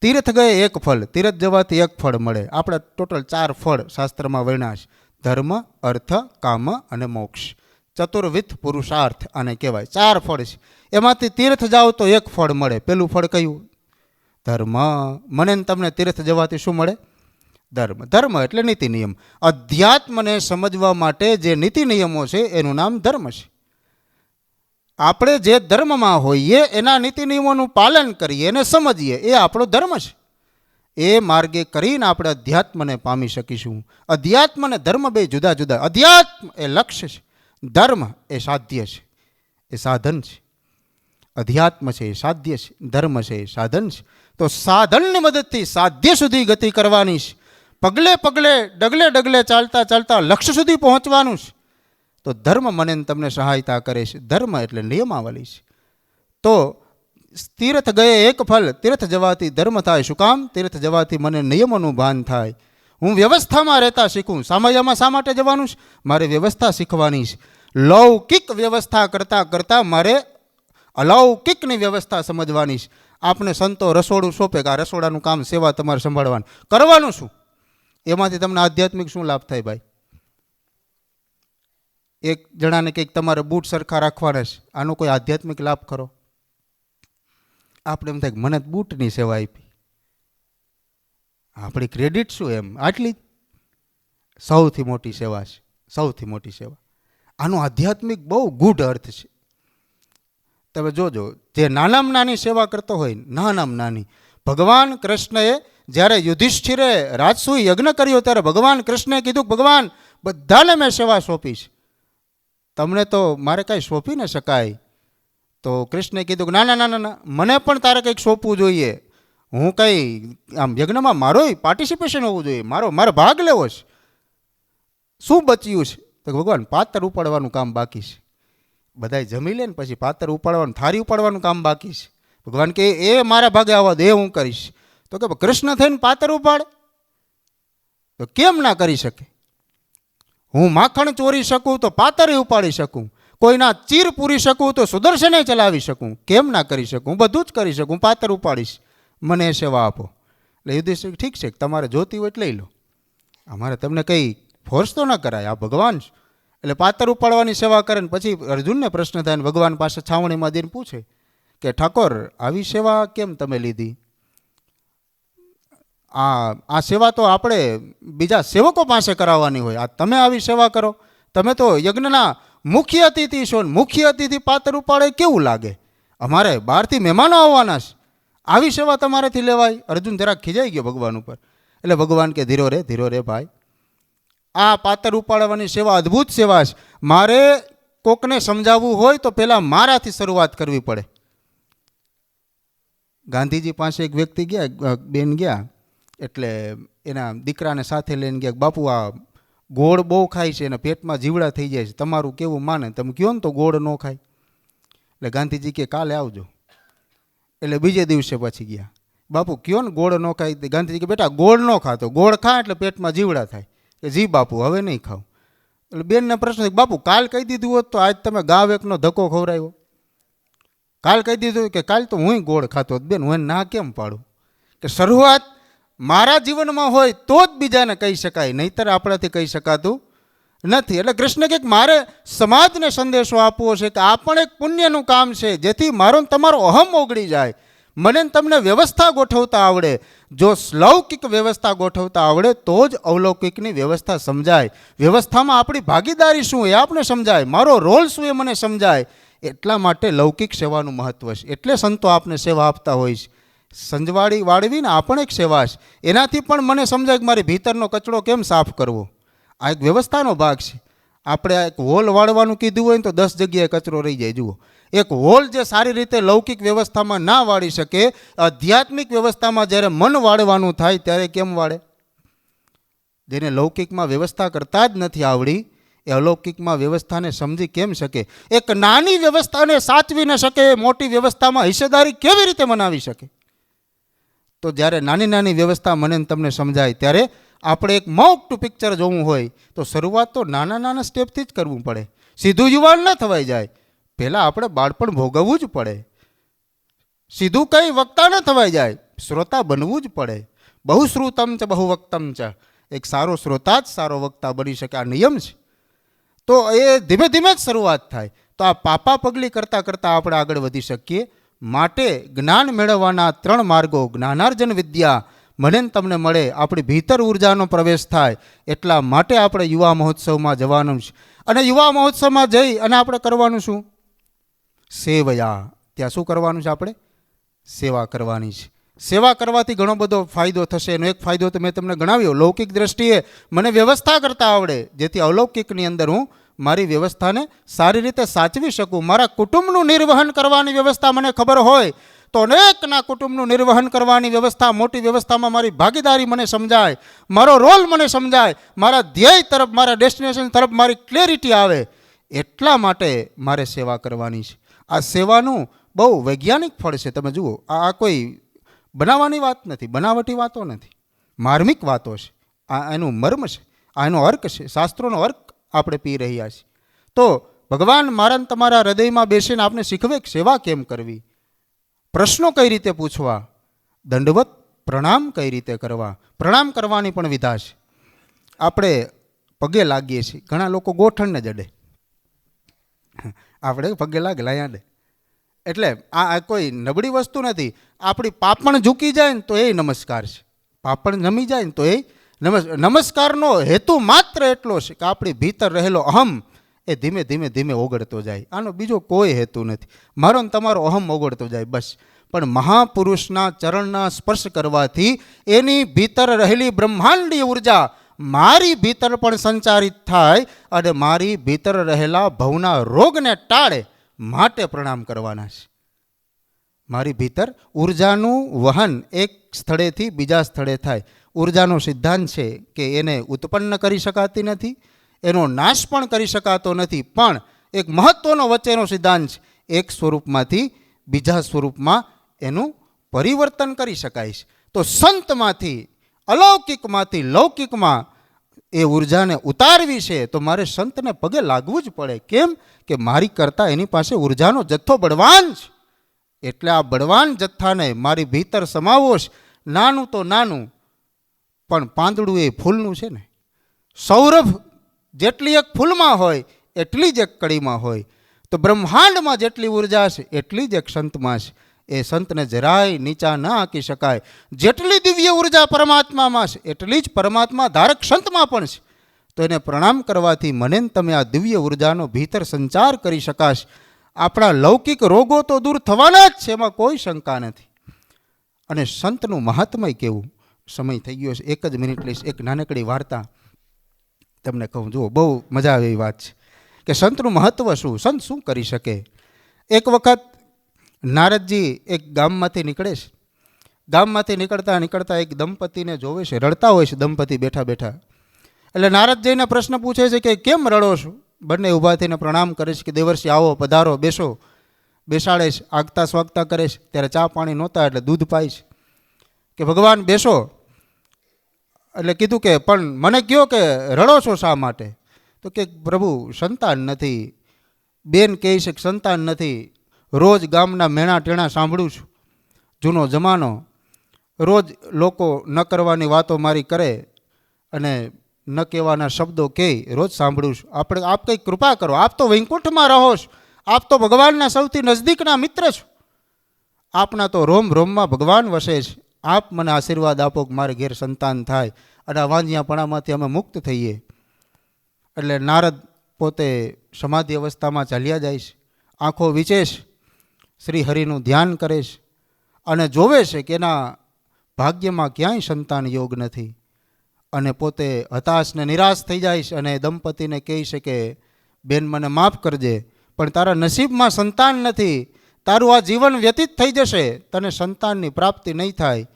તીર્થ ગયે એક ફળ, તીર્થ જવાથી એક ફળ મળે. આપણે ટોટલ 4 ફળ શાસ્ત્રમાં વર્ણ્યા છે: ધર્મ, અર્થ, કામ અને મોક્ષ. ચતુર્વિધ પુરુષાર્થ આને કહેવાય. 4 ફળ છે. એમાંથી તીર્થ જાઓ તો એક ફળ મળે. પેલું ફળ કયું? ધર્મ. મને ને તમને તીર્થ જવાથી શું મળે? ધર્મ. ધર્મ એટલે નીતિ નિયમ. અધ્યાત્મને સમજવા માટે જે નીતિ નિયમો છે એનું નામ ધર્મ છે. આપણે જે ધર્મમાં હોઈએ એના નીતિ નિયમોનું પાલન કરીએ અને સમજીએ એ આપણો ધર્મ છે. એ માર્ગે કરીને આપણે અધ્યાત્મને પામી શકીશું. અધ્યાત્મ અને ધર્મ બે જુદા જુદા. અધ્યાત્મ એ લક્ષ્ય છે, ધર્મ એ સાધ્ય છે, એ સાધન છે. અધ્યાત્મ છે એ સાધ્ય છે, ધર્મ છે એ સાધન છે. તો સાધનની મદદથી સાધ્ય સુધી ગતિ કરવાની છે. પગલે પગલે ડગલે ડગલે ચાલતા ચાલતા લક્ષ્ય સુધી પહોંચવાનું છે. તો ધર્મ મને તમને સહાયતા કરે છે. ધર્મ એટલે નિયમાવલી છે. તો તીર્થ ગયે એક ફળ, તીર્થ જવાથી ધર્મ થાય. શું કામ? તીર્થ જવાથી મને નિયમોનું ભાન થાય. હું વ્યવસ્થામાં રહેતા શીખું. સામયમાં શા માટે જવાનું છે? મારે વ્યવસ્થા શીખવાની છે. લૌકિક વ્યવસ્થા કરતાં કરતાં મારે અલૌકિકની વ્યવસ્થા સમજવાની છે. આપણે સંતો રસોડું સોંપે કે આ રસોડાનું કામ સેવા તમારે સંભાળવાનું. કરવાનું શું? એમાંથી તમને આધ્યાત્મિક શું લાભ થાય ભાઈ? એક જણાને કંઈક તમારે બૂટ સરખા રાખવાના છે, આનો કોઈ આધ્યાત્મિક લાભ ખરો? આપણે એમ થાય કે મને બૂટની સેવા આપી, આપણી ક્રેડિટ શું? એમ આટલી સૌથી મોટી સેવા છે. સૌથી મોટી સેવા. આનો આધ્યાત્મિક બહુ ગૂઢ અર્થ છે. તમે જોજો, જે નાનામાં નાની સેવા કરતો હોય, નાનામાં નાની, ભગવાન કૃષ્ણએ જ્યારે યુધિષ્ઠિરે રાજસૂય યજ્ઞ કર્યો ત્યારે ભગવાન કૃષ્ણએ કીધું, ભગવાન બધાને મેં સેવા સોંપીશ, તમને તો મારે કાંઈ સોંપી ન શકાય. તો કૃષ્ણે કીધું કે ના ના ના ના, મને પણ તારે કંઈક સોંપવું જોઈએ. હું કંઈ આમ યજ્ઞમાં મારોય પાર્ટિસિપેશન હોવું જોઈએ, મારો ભાગ લેવો છે. શું બચ્યું છે? તો ભગવાન પાતર ઉપાડવાનું કામ બાકી છે. બધાય જમી લે ને પછી પાતર ઉપાડવાનું, થાળી ઉપાડવાનું કામ બાકી છે. ભગવાન કે એ મારા ભાગે આવવા દે, હું કરીશ. તો કે કૃષ્ણ થઈને પાતર ઉપાડે તો કેમ ના કરી શકે? હું માખણ ચોરી શકું તો પાતરે ઉપાડી શકું, કોઈના ચીર પૂરી શકું તો સુદર્શને ચલાવી શકું, કેમ ના કરી શકું? બધું જ કરી શકું, પાતર ઉપાડીશ, મને એ સેવા આપો. એટલે યુધિષ્ઠિર ઠીક છે, તમારે જોતી હોય એટલે લઈ લો, અમારે તમને કંઈ ફોર્સ તો ન કરાય, આ ભગવાન છે. એટલે પાતર ઉપાડવાની સેવા કરે ને પછી અર્જુનને પ્રશ્ન થાય ને ભગવાન પાસે છાવણીમાં દઈને પૂછે કે ઠાકોર આવી સેવા કેમ તમે લીધી? આ સેવા તો આપણે બીજા સેવકો પાસે કરાવવાની હોય, આ તમે આવી સેવા કરો? તમે તો યજ્ઞના મુખ્ય અતિથિ છો ને મુખ્ય અતિથિ પાતર ઉપાડે કેવું લાગે? અમારે બહારથી મહેમાનો આવવાના છે, આવી સેવા તમારેથી લેવાય? અર્જુન જરાક ખીજાઈ ગયો ભગવાન ઉપર. એટલે ભગવાન કે ધીરો રે ભાઈ, આ પાતર ઉપાડવાની સેવા અદ્ભુત સેવા છે. મારે કોકને સમજાવવું હોય તો પહેલાં મારાથી શરૂઆત કરવી પડે. ગાંધીજી પાસે એક વ્યક્તિ ગયા, બેન ગયા, એટલે એના દીકરાને સાથે લઈને ગયા, બાપુ આ ગોળ બહુ ખાય છે અને પેટમાં જીવડા થઈ જાય છે, તમારું કેવું માને? તમે કહો ને તો ગોળ ન ખાય. એટલે ગાંધીજી કે કાલે આવજો. એટલે બીજે દિવસે પછી ગયા, બાપુ કહો ને ગોળ ન ખાય. ગાંધીજી કે બેટા ગોળ ન ખાતો, ગોળ ખા એટલે પેટમાં જીવડા થાય. કે જી બાપુ હવે નહીં ખાવ. એટલે બેનને પ્રશ્ન, બાપુ કાલ કહી દીધું હોત તો આજ તમે ગાવ એકનો ધક્કો ખવડાવ્યો. કાલ કહી દીધું કે કાલ તો હું ગોળ ખાતો હતો. બેન હું એને ના કેમ પાડું? કે શરૂઆત મારા જીવનમાં હોય તો જ બીજાને કહી શકાય, નહીંતર આપણાથી કહી શકાતું નથી. એટલે કૃષ્ણ કે મારે સમાજને સંદેશો આપવો છે કે આ પણ એક પુણ્યનું કામ છે, જેથી મારો તમારો અહમ ઓગળી જાય. મને તમને વ્યવસ્થા ગોઠવતા આવડે. જો લૌકિક વ્યવસ્થા ગોઠવતા આવડે તો જ અવલૌકિકની વ્યવસ્થા સમજાય. વ્યવસ્થામાં આપણી ભાગીદારી શું એ આપણે સમજાય, મારો રોલ શું એ મને સમજાય. એટલા માટે લૌકિક સેવાનું મહત્વ છે. એટલે સંતો આપને સેવા આપતા હોય છે. સંજવાળી વાળવીને આ પણ એક સેવા છે. એનાથી પણ મને સમજાય કે મારી ભીતરનો કચરો કેમ સાફ કરવો. આ એક વ્યવસ્થાનો ભાગ છે. આપણે એક હોલ વાળવાનું કીધું હોય ને તો 10 જગ્યાએ કચરો રહી જાય. જુઓ, એક હોલ જે સારી રીતે લૌકિક વ્યવસ્થામાં ના વાળી શકે, આધ્યાત્મિક વ્યવસ્થામાં જ્યારે મન વાળવાનું થાય ત્યારે કેમ વાળે? જેને લૌકિકમાં વ્યવસ્થા કરતા જ નથી આવડી એ અલૌકિકમાં વ્યવસ્થાને સમજી કેમ શકે? એક નાની વ્યવસ્થાને સાચવી ન શકે, મોટી વ્યવસ્થામાં હિસ્સેદારી કેવી રીતે મનાવી શકે? તો જ્યારે નાની નાની વ્યવસ્થા મને તમને સમજાય ત્યારે આપણે એક મોટું પિક્ચર જોવું હોય તો શરૂઆત તો નાના નાના સ્ટેપથી જ કરવું પડે. સીધું યુવાન ન થવાઈ જાય, પહેલાં આપણે બાળપણ ભોગવવું જ પડે. સીધું કંઈ વક્તા ન થવાઈ જાય, શ્રોતા બનવું જ પડે. બહુ શ્રુતમ ચ બહુ વક્તમ ચ, એક સારો શ્રોતા જ સારો વક્તા બની શકે, આ નિયમ છે. તો એ ધીમે ધીમે જ શરૂઆત થાય. તો આ પાપા પગલી કરતાં કરતાં આપણે આગળ વધી શકીએ. માટે જ્ઞાન મેળવવાના 3 માર્ગો, જ્ઞાનાર્જન વિદ્યા મને ને તમને મળે, આપણી ભીતર ઉર્જાનો પ્રવેશ થાય. એટલા માટે આપણે યુવા મહોત્સવમાં જવાનું છે. અને યુવા મહોત્સવમાં જઈ અને આપણે કરવાનું શું? સેવયા. ત્યાં શું કરવાનું છે? આપણે સેવા કરવાની છે. સેવા કરવાથી ઘણો બધો ફાયદો થશે. એનો એક ફાયદો તો મેં તમને ગણાવ્યો, લૌકિક દ્રષ્ટિએ મને વ્યવસ્થા કરતા આવડે, જેથી અલૌકિકની અંદર હું મારી વ્યવસ્થાને સારી રીતે સાચવી શકું. મારા કુટુંબનું નિર્વહન કરવાની વ્યવસ્થા મને ખબર હોય તો અનેકના કુટુંબનું નિર્વહન કરવાની વ્યવસ્થા, મોટી વ્યવસ્થામાં મારી ભાગીદારી મને સમજાય, મારો રોલ મને સમજાય, મારા ધ્યેય તરફ, મારા ડેસ્ટિનેશન તરફ મારી ક્લેરિટી આવે. એટલા માટે મારે સેવા કરવાની છે. આ સેવાનું બહુ વૈજ્ઞાનિક ફળ છે. તમે જુઓ, આ કોઈ બનાવવાની વાત નથી, બનાવટી વાતો નથી, માર્મિક વાતો છે. આ એનું મર્મ છે, આ એનો અર્ક છે, શાસ્ત્રોનો અર્ક આપણે પી રહ્યા છીએ. તો ભગવાન મારા તમારા હૃદયમાં બેસીને આપણે શીખવે કે સેવા કેમ કરવી, પ્રશ્નો કઈ રીતે પૂછવા, દંડવત પ્રણામ કઈ રીતે કરવા. પ્રણામ કરવાની પણ વિધા છે. આપણે પગે લાગીએ છીએ, ઘણા લોકો ગોઠણને જડે, આપણે પગે લાગે લાયાડે. એટલે આ કોઈ નબળી વસ્તુ નથી. આપણી પાપણ ઝૂકી જાય ને તો એ નમસ્કાર છે, પાપણ નમી જાય ને તો એ નમસ્કારનો હેતુ માત્ર એટલો છે કે આપણી ભીતર રહેલો અહમ એ ધીમે ધીમે ધીમે ઓગળતો જાય. આનો બીજો કોઈ હેતુ નથી. મારો ને તમારો અહમ ઓગળતો જાય બસ. પણ મહાપુરુષના ચરણના સ્પર્શ કરવાથી એની ભીતર રહેલી બ્રહ્માંડીય ઉર્જા મારી ભીતર પણ સંચારિત થાય અને મારી ભીતર રહેલા ભવના રોગને ટાળે. માટે પ્રણામ કરવાના છે. મારી ભીતર ઉર્જાનું વહન એક સ્થળેથી બીજા સ્થળે થાય. ઉર્જાનો સિદ્ધાંત છે કે એને ઉત્પન્ન કરી શકાતી નથી, એનો નાશ પણ કરી શકાતો નથી, પણ એક મહત્વનો વચ્ચેનો સિદ્ધાંત છે, એક સ્વરૂપમાંથી બીજા સ્વરૂપમાં એનું પરિવર્તન કરી શકાય છે. તો સંતમાંથી અલૌકિકમાંથી લૌકિકમાં એ ઉર્જાને ઉતારવી છે તો મારે સંતને પગે લાગવું જ પડે. કેમ કે મારી કરતાં એની પાસે ઉર્જાનો જથ્થો બળવાન છે. એટલે આ બળવાન જથ્થાને મારી ભીતર સમાવો છે. નાનું તો નાનું, પણ પાંદડું એ ફૂલનું છે ને. સૌરભ જેટલી એક ફૂલમાં હોય એટલી જ એક કળીમાં હોય. તો બ્રહ્માંડમાં જેટલી ઉર્જા છે એટલી જ એક સંતમાં છે. એ સંતને જરાય નીચા ન આંકી શકાય. જેટલી દિવ્ય ઉર્જા પરમાત્મામાં છે એટલી જ પરમાત્મા ધારક સંતમાં પણ છે. તો એને પ્રણામ કરવાથી મને તમે આ દિવ્ય ઉર્જાનો ભીતર સંચાર કરી શકાશ. આપણા લૌકિક રોગો તો દૂર થવાના જ છે, એમાં કોઈ શંકા નથી. અને સંતનું મહાત્મય કેવું. સમય થઈ ગયો છે, 1 જ મિનિટ લઈશ. એક નાનકડી વાર્તા તમને કહું. જુઓ, બહુ મજા આવે એવી વાત છે કે સંતનું મહત્વ શું, સંત શું કરી શકે. એક વખત નારદજી એક ગામમાંથી નીકળે છે. ગામમાંથી નીકળતા નીકળતા એક દંપતીને જોવે છે, રડતા હોય છે દંપતી બેઠા બેઠા. એટલે નારદજીને પ્રશ્ન પૂછે છે કે કેમ રડો છો. બંને ઊભા થઈને પ્રણામ કરે છે કે દેવર્ષિ આવો, પધારો, બેસો. બેસાડે છે, આગતા સ્વાગતા કરે છે. ત્યારે ચા પાણી નહોતા એટલે દૂધ પાય છે. કે ભગવાન બેસો. એટલે કીધું કે પણ મને કહો કે રડો છો શા માટે. તો કે પ્રભુ સંતાન નથી. બેન કહે છે કે સંતાન નથી. રોજ ગામના મેણા ટેણા સાંભળું છું, જૂનો જમાનો. રોજ લોકો ન કરવાની વાતો મારી કરે અને ન કહેવાના શબ્દો કહે, રોજ સાંભળું છું. આપ કંઈક કૃપા કરો. આપ તો વૈકુંઠમાં રહો છો, આપ તો ભગવાનના સૌથી નજદીકના મિત્ર છો. આપના તો રોમ રોમમાં ભગવાન વસે છે. આપ મને આશીર્વાદ આપો કે મારે ઘેર સંતાન થાય અને આ વાંજિયાપણામાંથી અમે મુક્ત થઈએ. એટલે નારદ પોતે સમાધિ અવસ્થામાં ચાલ્યા જાય છે. આંખો વીંચે છે, શ્રી હરિનું ધ્યાન કરે છે અને જોવે છે કે એના ભાગ્યમાં ક્યાંય સંતાન યોગ નથી. અને પોતે હતાશ ને નિરાશ થઈ જાય છે અને દંપતીને કહે છે કે બેન મને માફ કરજે, પણ તારા નસીબમાં સંતાન નથી. તારું આ જીવન વ્યતીત થઈ જશે, તને સંતાનની પ્રાપ્તિ નહીં થાય.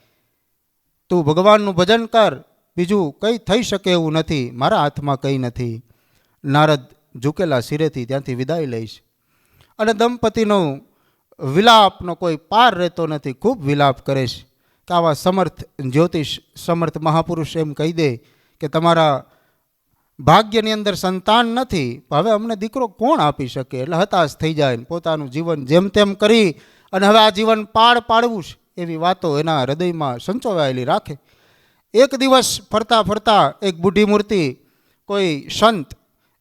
તું ભગવાનનું ભજન કર, બીજું કંઈ થઈ શકે એવું નથી, મારા હાથમાં કંઈ નથી. નારદ ઝૂકેલા શિરેથી ત્યાંથી વિદાય લઈશ. અને દંપતીનો વિલાપનો કોઈ પાર રહેતો નથી. ખૂબ વિલાપ કરે છે કે આવા સમર્થ જ્યોતિષ, સમર્થ મહાપુરુષ એમ કહી દે કે તમારા ભાગ્યની અંદર સંતાન નથી, હવે અમને દીકરો કોણ આપી શકે. એટલે હતાશ થઈ જાય, પોતાનું જીવન જેમ તેમ કરી અને હવે આ જીવન પાડવું છે એવી વાતો એના હૃદયમાં સંચોવાયેલી રાખે. એક દિવસ ફરતા ફરતા એક બુઢી મૂર્તિ કોઈ સંત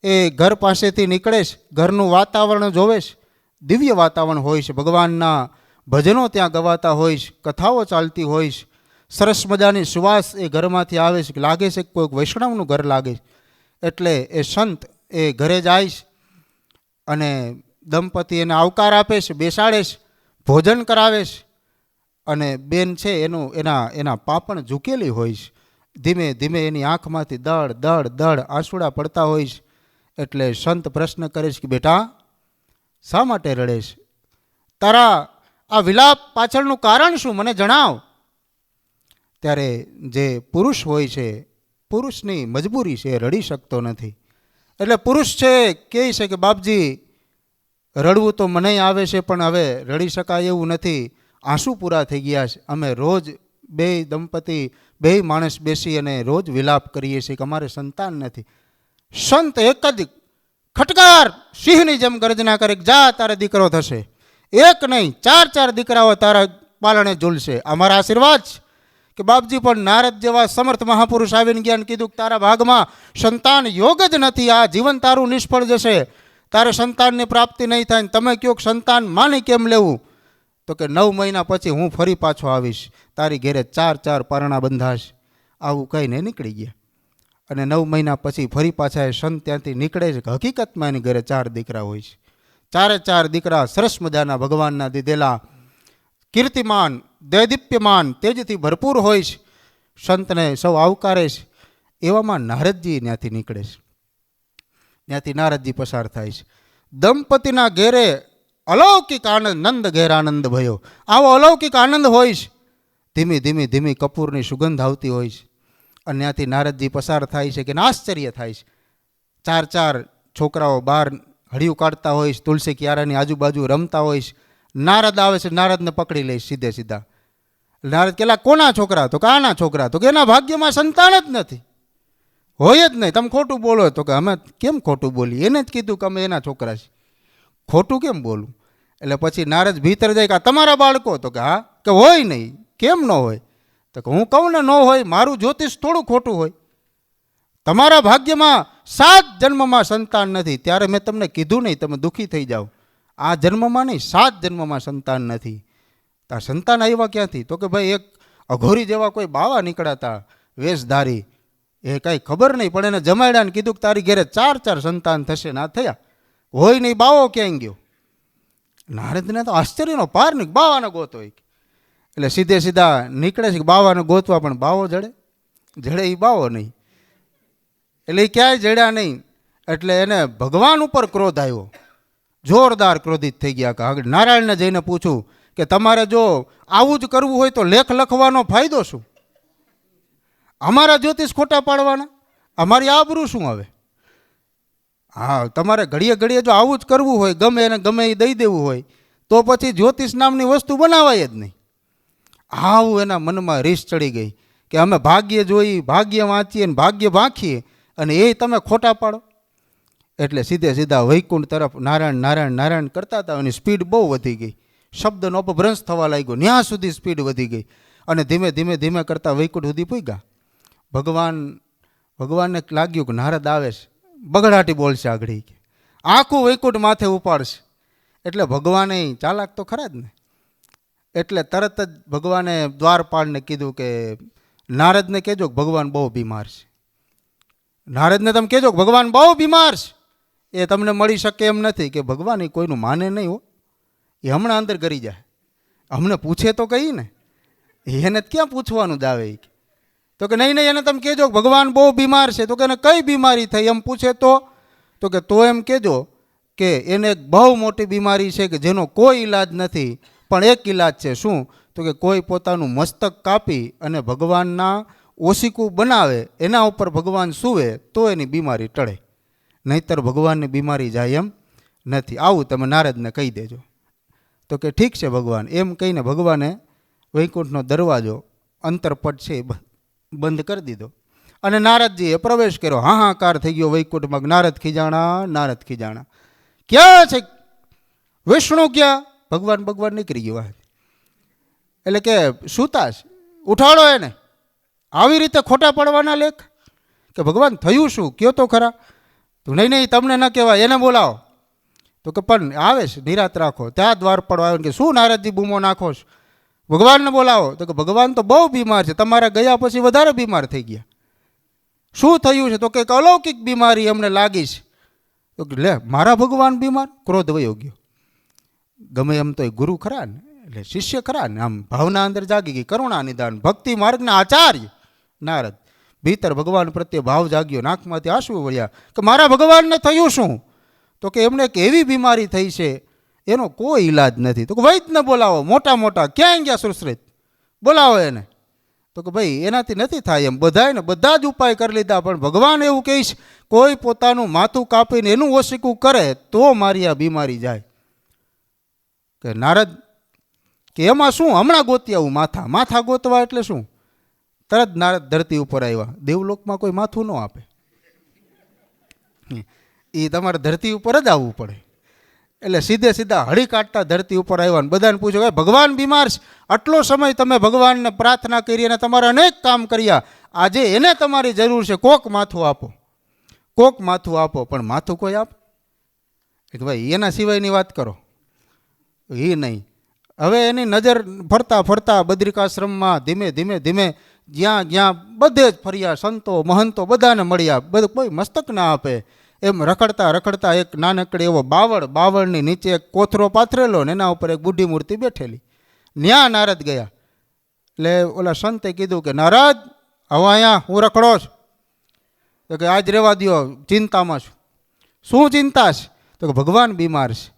એ ઘર પાસેથી નીકળે છે, ઘરનું વાતાવરણ જોવે છે, દિવ્ય વાતાવરણ હોય છે, ભગવાનના ભજનો ત્યાં ગવાતા હોય છે, કથાઓ ચાલતી હોય છે, સરસ મજાની સુવાસ એ ઘરમાંથી આવે છે, લાગે છે કોઈક વૈષ્ણવનું ઘર લાગે છે. એટલે એ સંત એ ઘરે જાય છે અને દંપતી એને આવકાર આપે છે, બેસાડે છે, ભોજન કરાવે છે અને બેન છે એના પાપણ ઝૂકેલી હોય છે. ધીમે ધીમે એની આંખમાંથી દળ આંસુડા પડતા હોય છે. એટલે સંત પ્રશ્ન કરે છે કે બેટા, શા માટે રડે છે? તારા આ વિલાપ પાછળનું કારણ શું, મને જણાવ. ત્યારે જે પુરુષ હોય છે, પુરુષની મજબૂરી છે, રડી શકતો નથી. એટલે પુરુષ છે કહે છે કે બાપજી, રડવું તો મને આવે છે પણ હવે રડી શકાય એવું નથી, આંસુ પૂરા થઈ ગયા છે. અમે રોજ બે દંપતી બે માણસ બેસી અને રોજ વિલાપ કરીએ છીએ કે અમારે સંતાન નથી. સંત એક જ ખટકાર સિંહની જેમ ગર્જના કરે, જા તારે દીકરો થશે. એક નહીં 4 દીકરાઓ તારા પાલણે ઝૂલશે. અમારા આશીર્વાદ કે બાપજી. પણ નારદ જેવા સમર્થ મહાપુરુષ આવીને ગયા અને કીધું કે તારા ભાગમાં સંતાન યોગ જ નથી, આ જીવન તારું નિષ્ફળ જશે, તારે સંતાનની પ્રાપ્તિ નહીં થાય. તમે કહો સંતાન માની કેમ લેવું? તો કે 9 મહિના પછી હું ફરી પાછો આવીશ, તારી ઘેરે 4 પરણા બંધાશ. આવું કહીને નીકળી ગયા. અને 9 મહિના પછી ફરી પાછા એ સંત ત્યાંથી નીકળે છે. હકીકતમાં એની ઘરે 4 દીકરા હોય છે. 4 દીકરા સરસ મજાના ભગવાનના દીધેલા, કીર્તિમાન, દૈદીપ્યમાન, તેજથી ભરપૂર હોય છે. સંતને સૌ આવકારે છે. એવામાં નારદજી ત્યાંથી નીકળે છે. ત્યાંથી નારદજી પસાર થાય છે. દંપતીના ઘેરે અલૌકિક આનંદ, નંદ ઘેર આનંદ ભયો. આવો અલૌકિક આનંદ હોય છે. ધીમી કપૂરની સુગંધ આવતી હોય છે. અને ત્યાંથી નારદજી પસાર થાય છે કે આશ્ચર્ય થાય છે. 4 છોકરાઓ બહાર હળિયું કાઢતા હોય છે, તુલસી ક્યારાની આજુબાજુ રમતા હોય છે. નારદ આવે છે, નારદને પકડી લે સીધા. નારદ કેલા કોના છોકરા? તો કે આના છોકરા. તો કે એના ભાગ્યમાં સંતાન જ નથી, હોય જ નહીં, તમે ખોટું બોલો. તો કે અમે કેમ ખોટું બોલી? એને જ કીધું કે અમે એના છોકરા છીએ, ખોટું કેમ બોલું? એટલે પછી નારદ ભીતર જાય કે તમારા બાળકો? તો કે હા. કે હોય નહીં. કેમ ન હોય? તો કે હું કહું ને ન હોય, મારું જ્યોતિષ થોડું ખોટું હોય. તમારા ભાગ્યમાં 7 જન્મમાં સંતાન નથી. ત્યારે મેં તમને કીધું નહીં, તમે દુઃખી થઈ જાઓ. આ જન્મમાં નહીં, 7 જન્મમાં સંતાન નથી. આ સંતાન આવ્યા ક્યાંથી? તો કે ભાઈ એક અઘોરી જેવા કોઈ બાવા નીકળ્યા વેશધારી, એ કાંઈ ખબર નહીં, પણ એને જમાડ્યા ને કીધું કે તારી ઘેરે 4 સંતાન થશે. ના થયા. હોય નહીં, બાવો ક્યાંય ગયો? નારદને તો આશ્ચર્યનો પાર નહીં, બાવાને ગોતો. એટલે સીધા નીકળે છે કે બાવાને ગોતવા, પણ બાવો જડે એ બાવો નહીં. એટલે એ ક્યાંય જડ્યા નહીં. એટલે એને ભગવાન ઉપર ક્રોધ આવ્યો, જોરદાર ક્રોધિત થઈ ગયા. કે નારાયણને જઈને પૂછું કે તમારે જો આવું જ કરવું હોય તો લેખ લખવાનો ફાયદો શું? અમારા જ્યોતિષ ખોટા પાડવાના, અમારી આબરૂ શું હવે? હા, તમારે ઘડીએ જો આવું જ કરવું હોય, ગમે એને ગમે એ દઈ દેવું હોય, તો પછી જ્યોતિષ નામની વસ્તુ બનાવાય જ નહીં. આવું એના મનમાં રીસ ચડી ગઈ કે અમે ભાગ્ય જોઈ, ભાગ્ય વાંચીએ ને ભાગ્ય ભાંખીએ, અને એ તમે ખોટા પાડો. એટલે સીધા વૈકુંઠ તરફ નારાયણ કરતા હતા. એની સ્પીડ બહુ વધી ગઈ, શબ્દનો અપભ્રંશ થવા લાગ્યો, ત્યાં સુધી સ્પીડ વધી ગઈ. અને ધીમે કરતા વૈકુંઠ સુધી પૂગ્યા. ભગવાનને લાગ્યું કે નારદ આવે છે, બગડાટી બોલશે આગળ, આખું વૈકુંઠ માથે ઉપાડશે. એટલે ભગવાને ચાલાક તો ખરા જ ને. એટલે તરત જ ભગવાને દ્વારપાળને કીધું કે નારદને કહેજો કે ભગવાન બહુ બીમાર છે. નારદને તમે કહેજો કે ભગવાન બહુ બીમાર છે, એ તમને મળી શકે એમ નથી. કે ભગવાન એ કોઈનું માને નહીં હો, એ હમણાં અંદર કરી જાય. અમને પૂછે તો કહી ને, એને ક્યાં પૂછવાનું જ આવે? તો કે નહીં એને તમે કહેજો કે ભગવાન બહુ બીમાર છે. તો કે એને કઈ બીમારી થઈ એમ પૂછે તો કે તો એમ કહેજો કે એને એક બહુ મોટી બીમારી છે કે જેનો કોઈ ઈલાજ નથી, પણ એક ઈલાજ છે. શું? તો કે કોઈ પોતાનું મસ્તક કાપી અને ભગવાનના ઓશિકું બનાવે, એના ઉપર ભગવાન સૂવે તો એની બીમારી ટળે, નહીંતર ભગવાનની બીમારી જાય એમ નથી. આવું તમે નારદને કહી દેજો. તો કે ઠીક છે ભગવાન. એમ કહીને ભગવાને વૈકુંઠનો દરવાજો અંતરપટ છે બંધ કરી દીધો. અને નારદજીએ પ્રવેશ કર્યો. હાહાકાર થઈ ગયો વૈકુંઠમાં. નારદ ખીજાણા. ક્યાં છે વિષ્ણુ? ક્યાં? ભગવાન ભગવાન નીકળી ગયો. એટલે કે સુતાશ ઉઠાડો એને. આવી રીતે ખોટા પડવાના લેખ કે ભગવાન થયું શું કયો તો ખરા. તો નહીં તમને ન કહેવાય, એને બોલાવો. તો કે પણ આવે છે, નિરાત રાખો. ત્યાં દ્વાર પડવા આવે કે શું નારદજી બૂમો નાખો છો, ભગવાનને બોલાવો. તો કે ભગવાન તો બહુ બીમાર છે, તમારા ગયા પછી વધારે બીમાર થઈ ગયા. શું થયું છે? તો કે અલૌકિક બીમારી અમને લાગી છે. તો કે લે મારા ભગવાન બીમાર? ક્રોધ વયો ગયો. ગમે એમ તો એ ગુરુ ખરા ને, એટલે શિષ્ય ખરા ને, આમ ભાવના અંદર જાગી ગઈ. કરુણા નિદાન ભક્તિ માર્ગના આચાર્ય નારદ, ભીતર ભગવાન પ્રત્યે ભાવ જાગ્યો, નાકમાંથી આંસુ વળ્યા કે મારા ભગવાનને થયું શું? તો કે એમને એક એવી બીમારી થઈ છે એનો કોઈ ઈલાજ નથી. તો કે વૈદ્યને બોલાવો, મોટા મોટા ક્યાં ગયા સુશ્રિત, બોલાવો એને. તો કે ભાઈ એનાથી નથી થાય એમ. બધાને બધા જ ઉપાય કરી લીધા, પણ ભગવાન એવું કહીશ કોઈ પોતાનું માથું કાપીને એનું ઓશીકું કરે તો મારી આ બીમારી જાય. કે નારદ કે એમાં શું, હમણાં ગોતી આવું માથા. માથા ગોતવા એટલે શું? તરત નારદ ધરતી ઉપર આવ્યા. દેવલોકમાં કોઈ માથું ન આપે, એ તમારે ધરતી ઉપર જ આવવું પડે. એટલે સીધે સીધા હળી કાઢતા ધરતી ઉપર આવ્યા ને બધાને પૂછ્યું કે ભગવાન બીમાર છે, આટલો સમય તમે ભગવાનને પ્રાર્થના કરી અને તમારા અનેક કામ કર્યા, આજે એને તમારી જરૂર છે, કોક માથું આપો, કોક માથું આપો. પણ માથું કોઈ આપે કે ભાઈ એના સિવાયની વાત કરો, એ નહીં. હવે એની નજર ફરતા ફરતા બદ્રિકાશ્રમમાં ધીમે ધીમે ધીમે જ્યાં જ્યાં બધે જ ફર્યા, સંતો મહંતો બધાને મળ્યા, બધું કોઈ મસ્તક ના આપે. એમ રખડતા રખડતા એક નાનકડી એવો બાવળની નીચે એક કોથરો પાથરેલો ને એના ઉપર એક બુઢી મૂર્તિ બેઠેલી. ન્યા નારદ ગયા. એટલે ઓલા સંતે કીધું કે નારદ હવે અહીંયા હું રખડો છું. તો કે આજ રહેવા દો, ચિંતામાં છું. શું ચિંતા છે? તો કે ભગવાન બીમાર છે.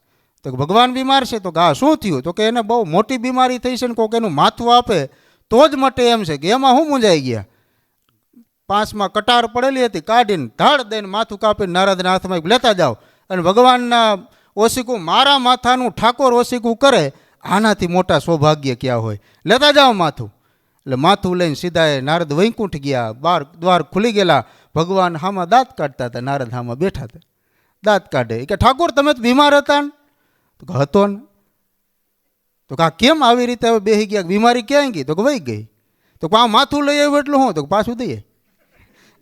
તો કે ભગવાન બીમાર છે? તો કે હા શું થયું? તો કે એને બહુ મોટી બીમારી થઈ છે ને કોઈક એનું માથું આપે તો જ મટે એમ છે. કે એમાં હું મૂંઝાઈ ગયા. 5માં કટાર પડેલી હતી, કાઢીને ધાડ દઈને માથું કાપીને નારદના હાથમાં લેતા જાઓ અને ભગવાનના ઓશીકું મારા માથાનું ઠાકોર ઓશીકું કરે, આનાથી મોટા સૌભાગ્ય ક્યાં હોય, લેતા જાઓ માથું. એટલે માથું લઈને સીધા એ નારદ વૈકુંઠ ગયા. બાર દ્વાર ખુલી ગયેલા. ભગવાન હામાં દાંત કાઢતા હતા, નારદ હામાં બેઠા હતા, દાંત કાઢે. કે ઠાકોર તમે તો બીમાર હતા ને? તો કે હતો ને. તો કે આ કેમ આવી રીતે હવે બેસી ગયા, બીમારી ક્યાં ગઈ? તો કે વહી ગઈ. તો આ માથું લઈ આવ્યું એટલું હું? તો પાછું દઈએ.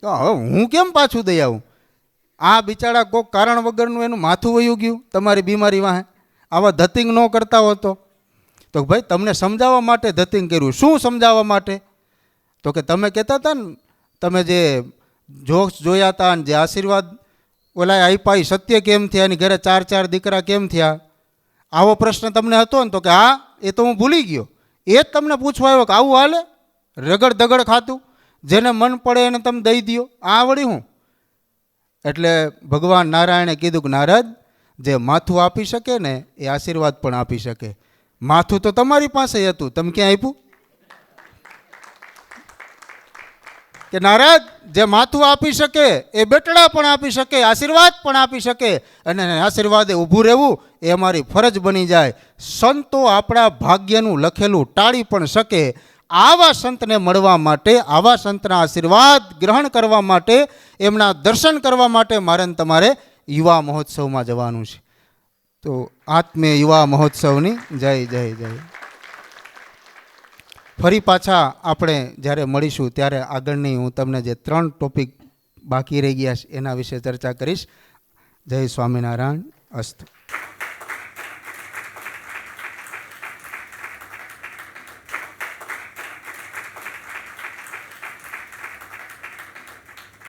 તો હવે હું કેમ પાછું દઈ આવું? આ બિચારા કોઈક કારણ વગરનું એનું માથું વયું ગયું તમારી બીમારી વાહે. આવા ધતિંગ ન કરતા હોતો. તો ભાઈ તમને સમજાવવા માટે ધતિંગ કર્યું. શું સમજાવવા માટે? તો કે તમે કહેતા હતા ને, તમે જે જોક્સ જોયા હતા ને જે આશીર્વાદ ઓલા આપ્યા, સત્ય કેમ થયા, એની ઘરે 4 દીકરા કેમ થયા, આવો પ્રશ્ન તમને હતો ને? તો કે હા એ તો હું ભૂલી ગયો. એ જ તમને પૂછવા આવ્યો કે આવું હાલે રગડ દગડ ખાતું, જેને મન પડે એને તમે દઈ દો, આ વળી હું? એટલે ભગવાન નારાયણે કીધું કે નારદ જે માથું આપી શકે ને એ આશીર્વાદ પણ આપી શકે. માથું તો તમારી પાસે હતું, તમે ક્યાં આપ્યું? કે નારદ જે માથું આપી શકે એ બેટડા પણ આપી શકે, આશીર્વાદ પણ આપી શકે, અને આશીર્વાદે ઊભું રહેવું એ અમારી ફરજ બની જાય. સંતો આપણા ભાગ્યનું લખેલું ટાળી પણ શકે. આવા સંતને મળવા માટે, આવા સંતના આશીર્વાદ ગ્રહણ કરવા માટે, એમના દર્શન કરવા માટે મારે તમારે યુવા મહોત્સવમાં જવાનું છે. તો આત્મીય યુવા મહોત્સવની જય જય જય. ફરી પાછા આપણે જ્યારે મળીશું ત્યારે આગળની હું તમને જે 3 ટોપિક બાકી રહી ગયા છે એના વિશે ચર્ચા કરીશ. જય સ્વામિનારાયણ. અસ્તુ.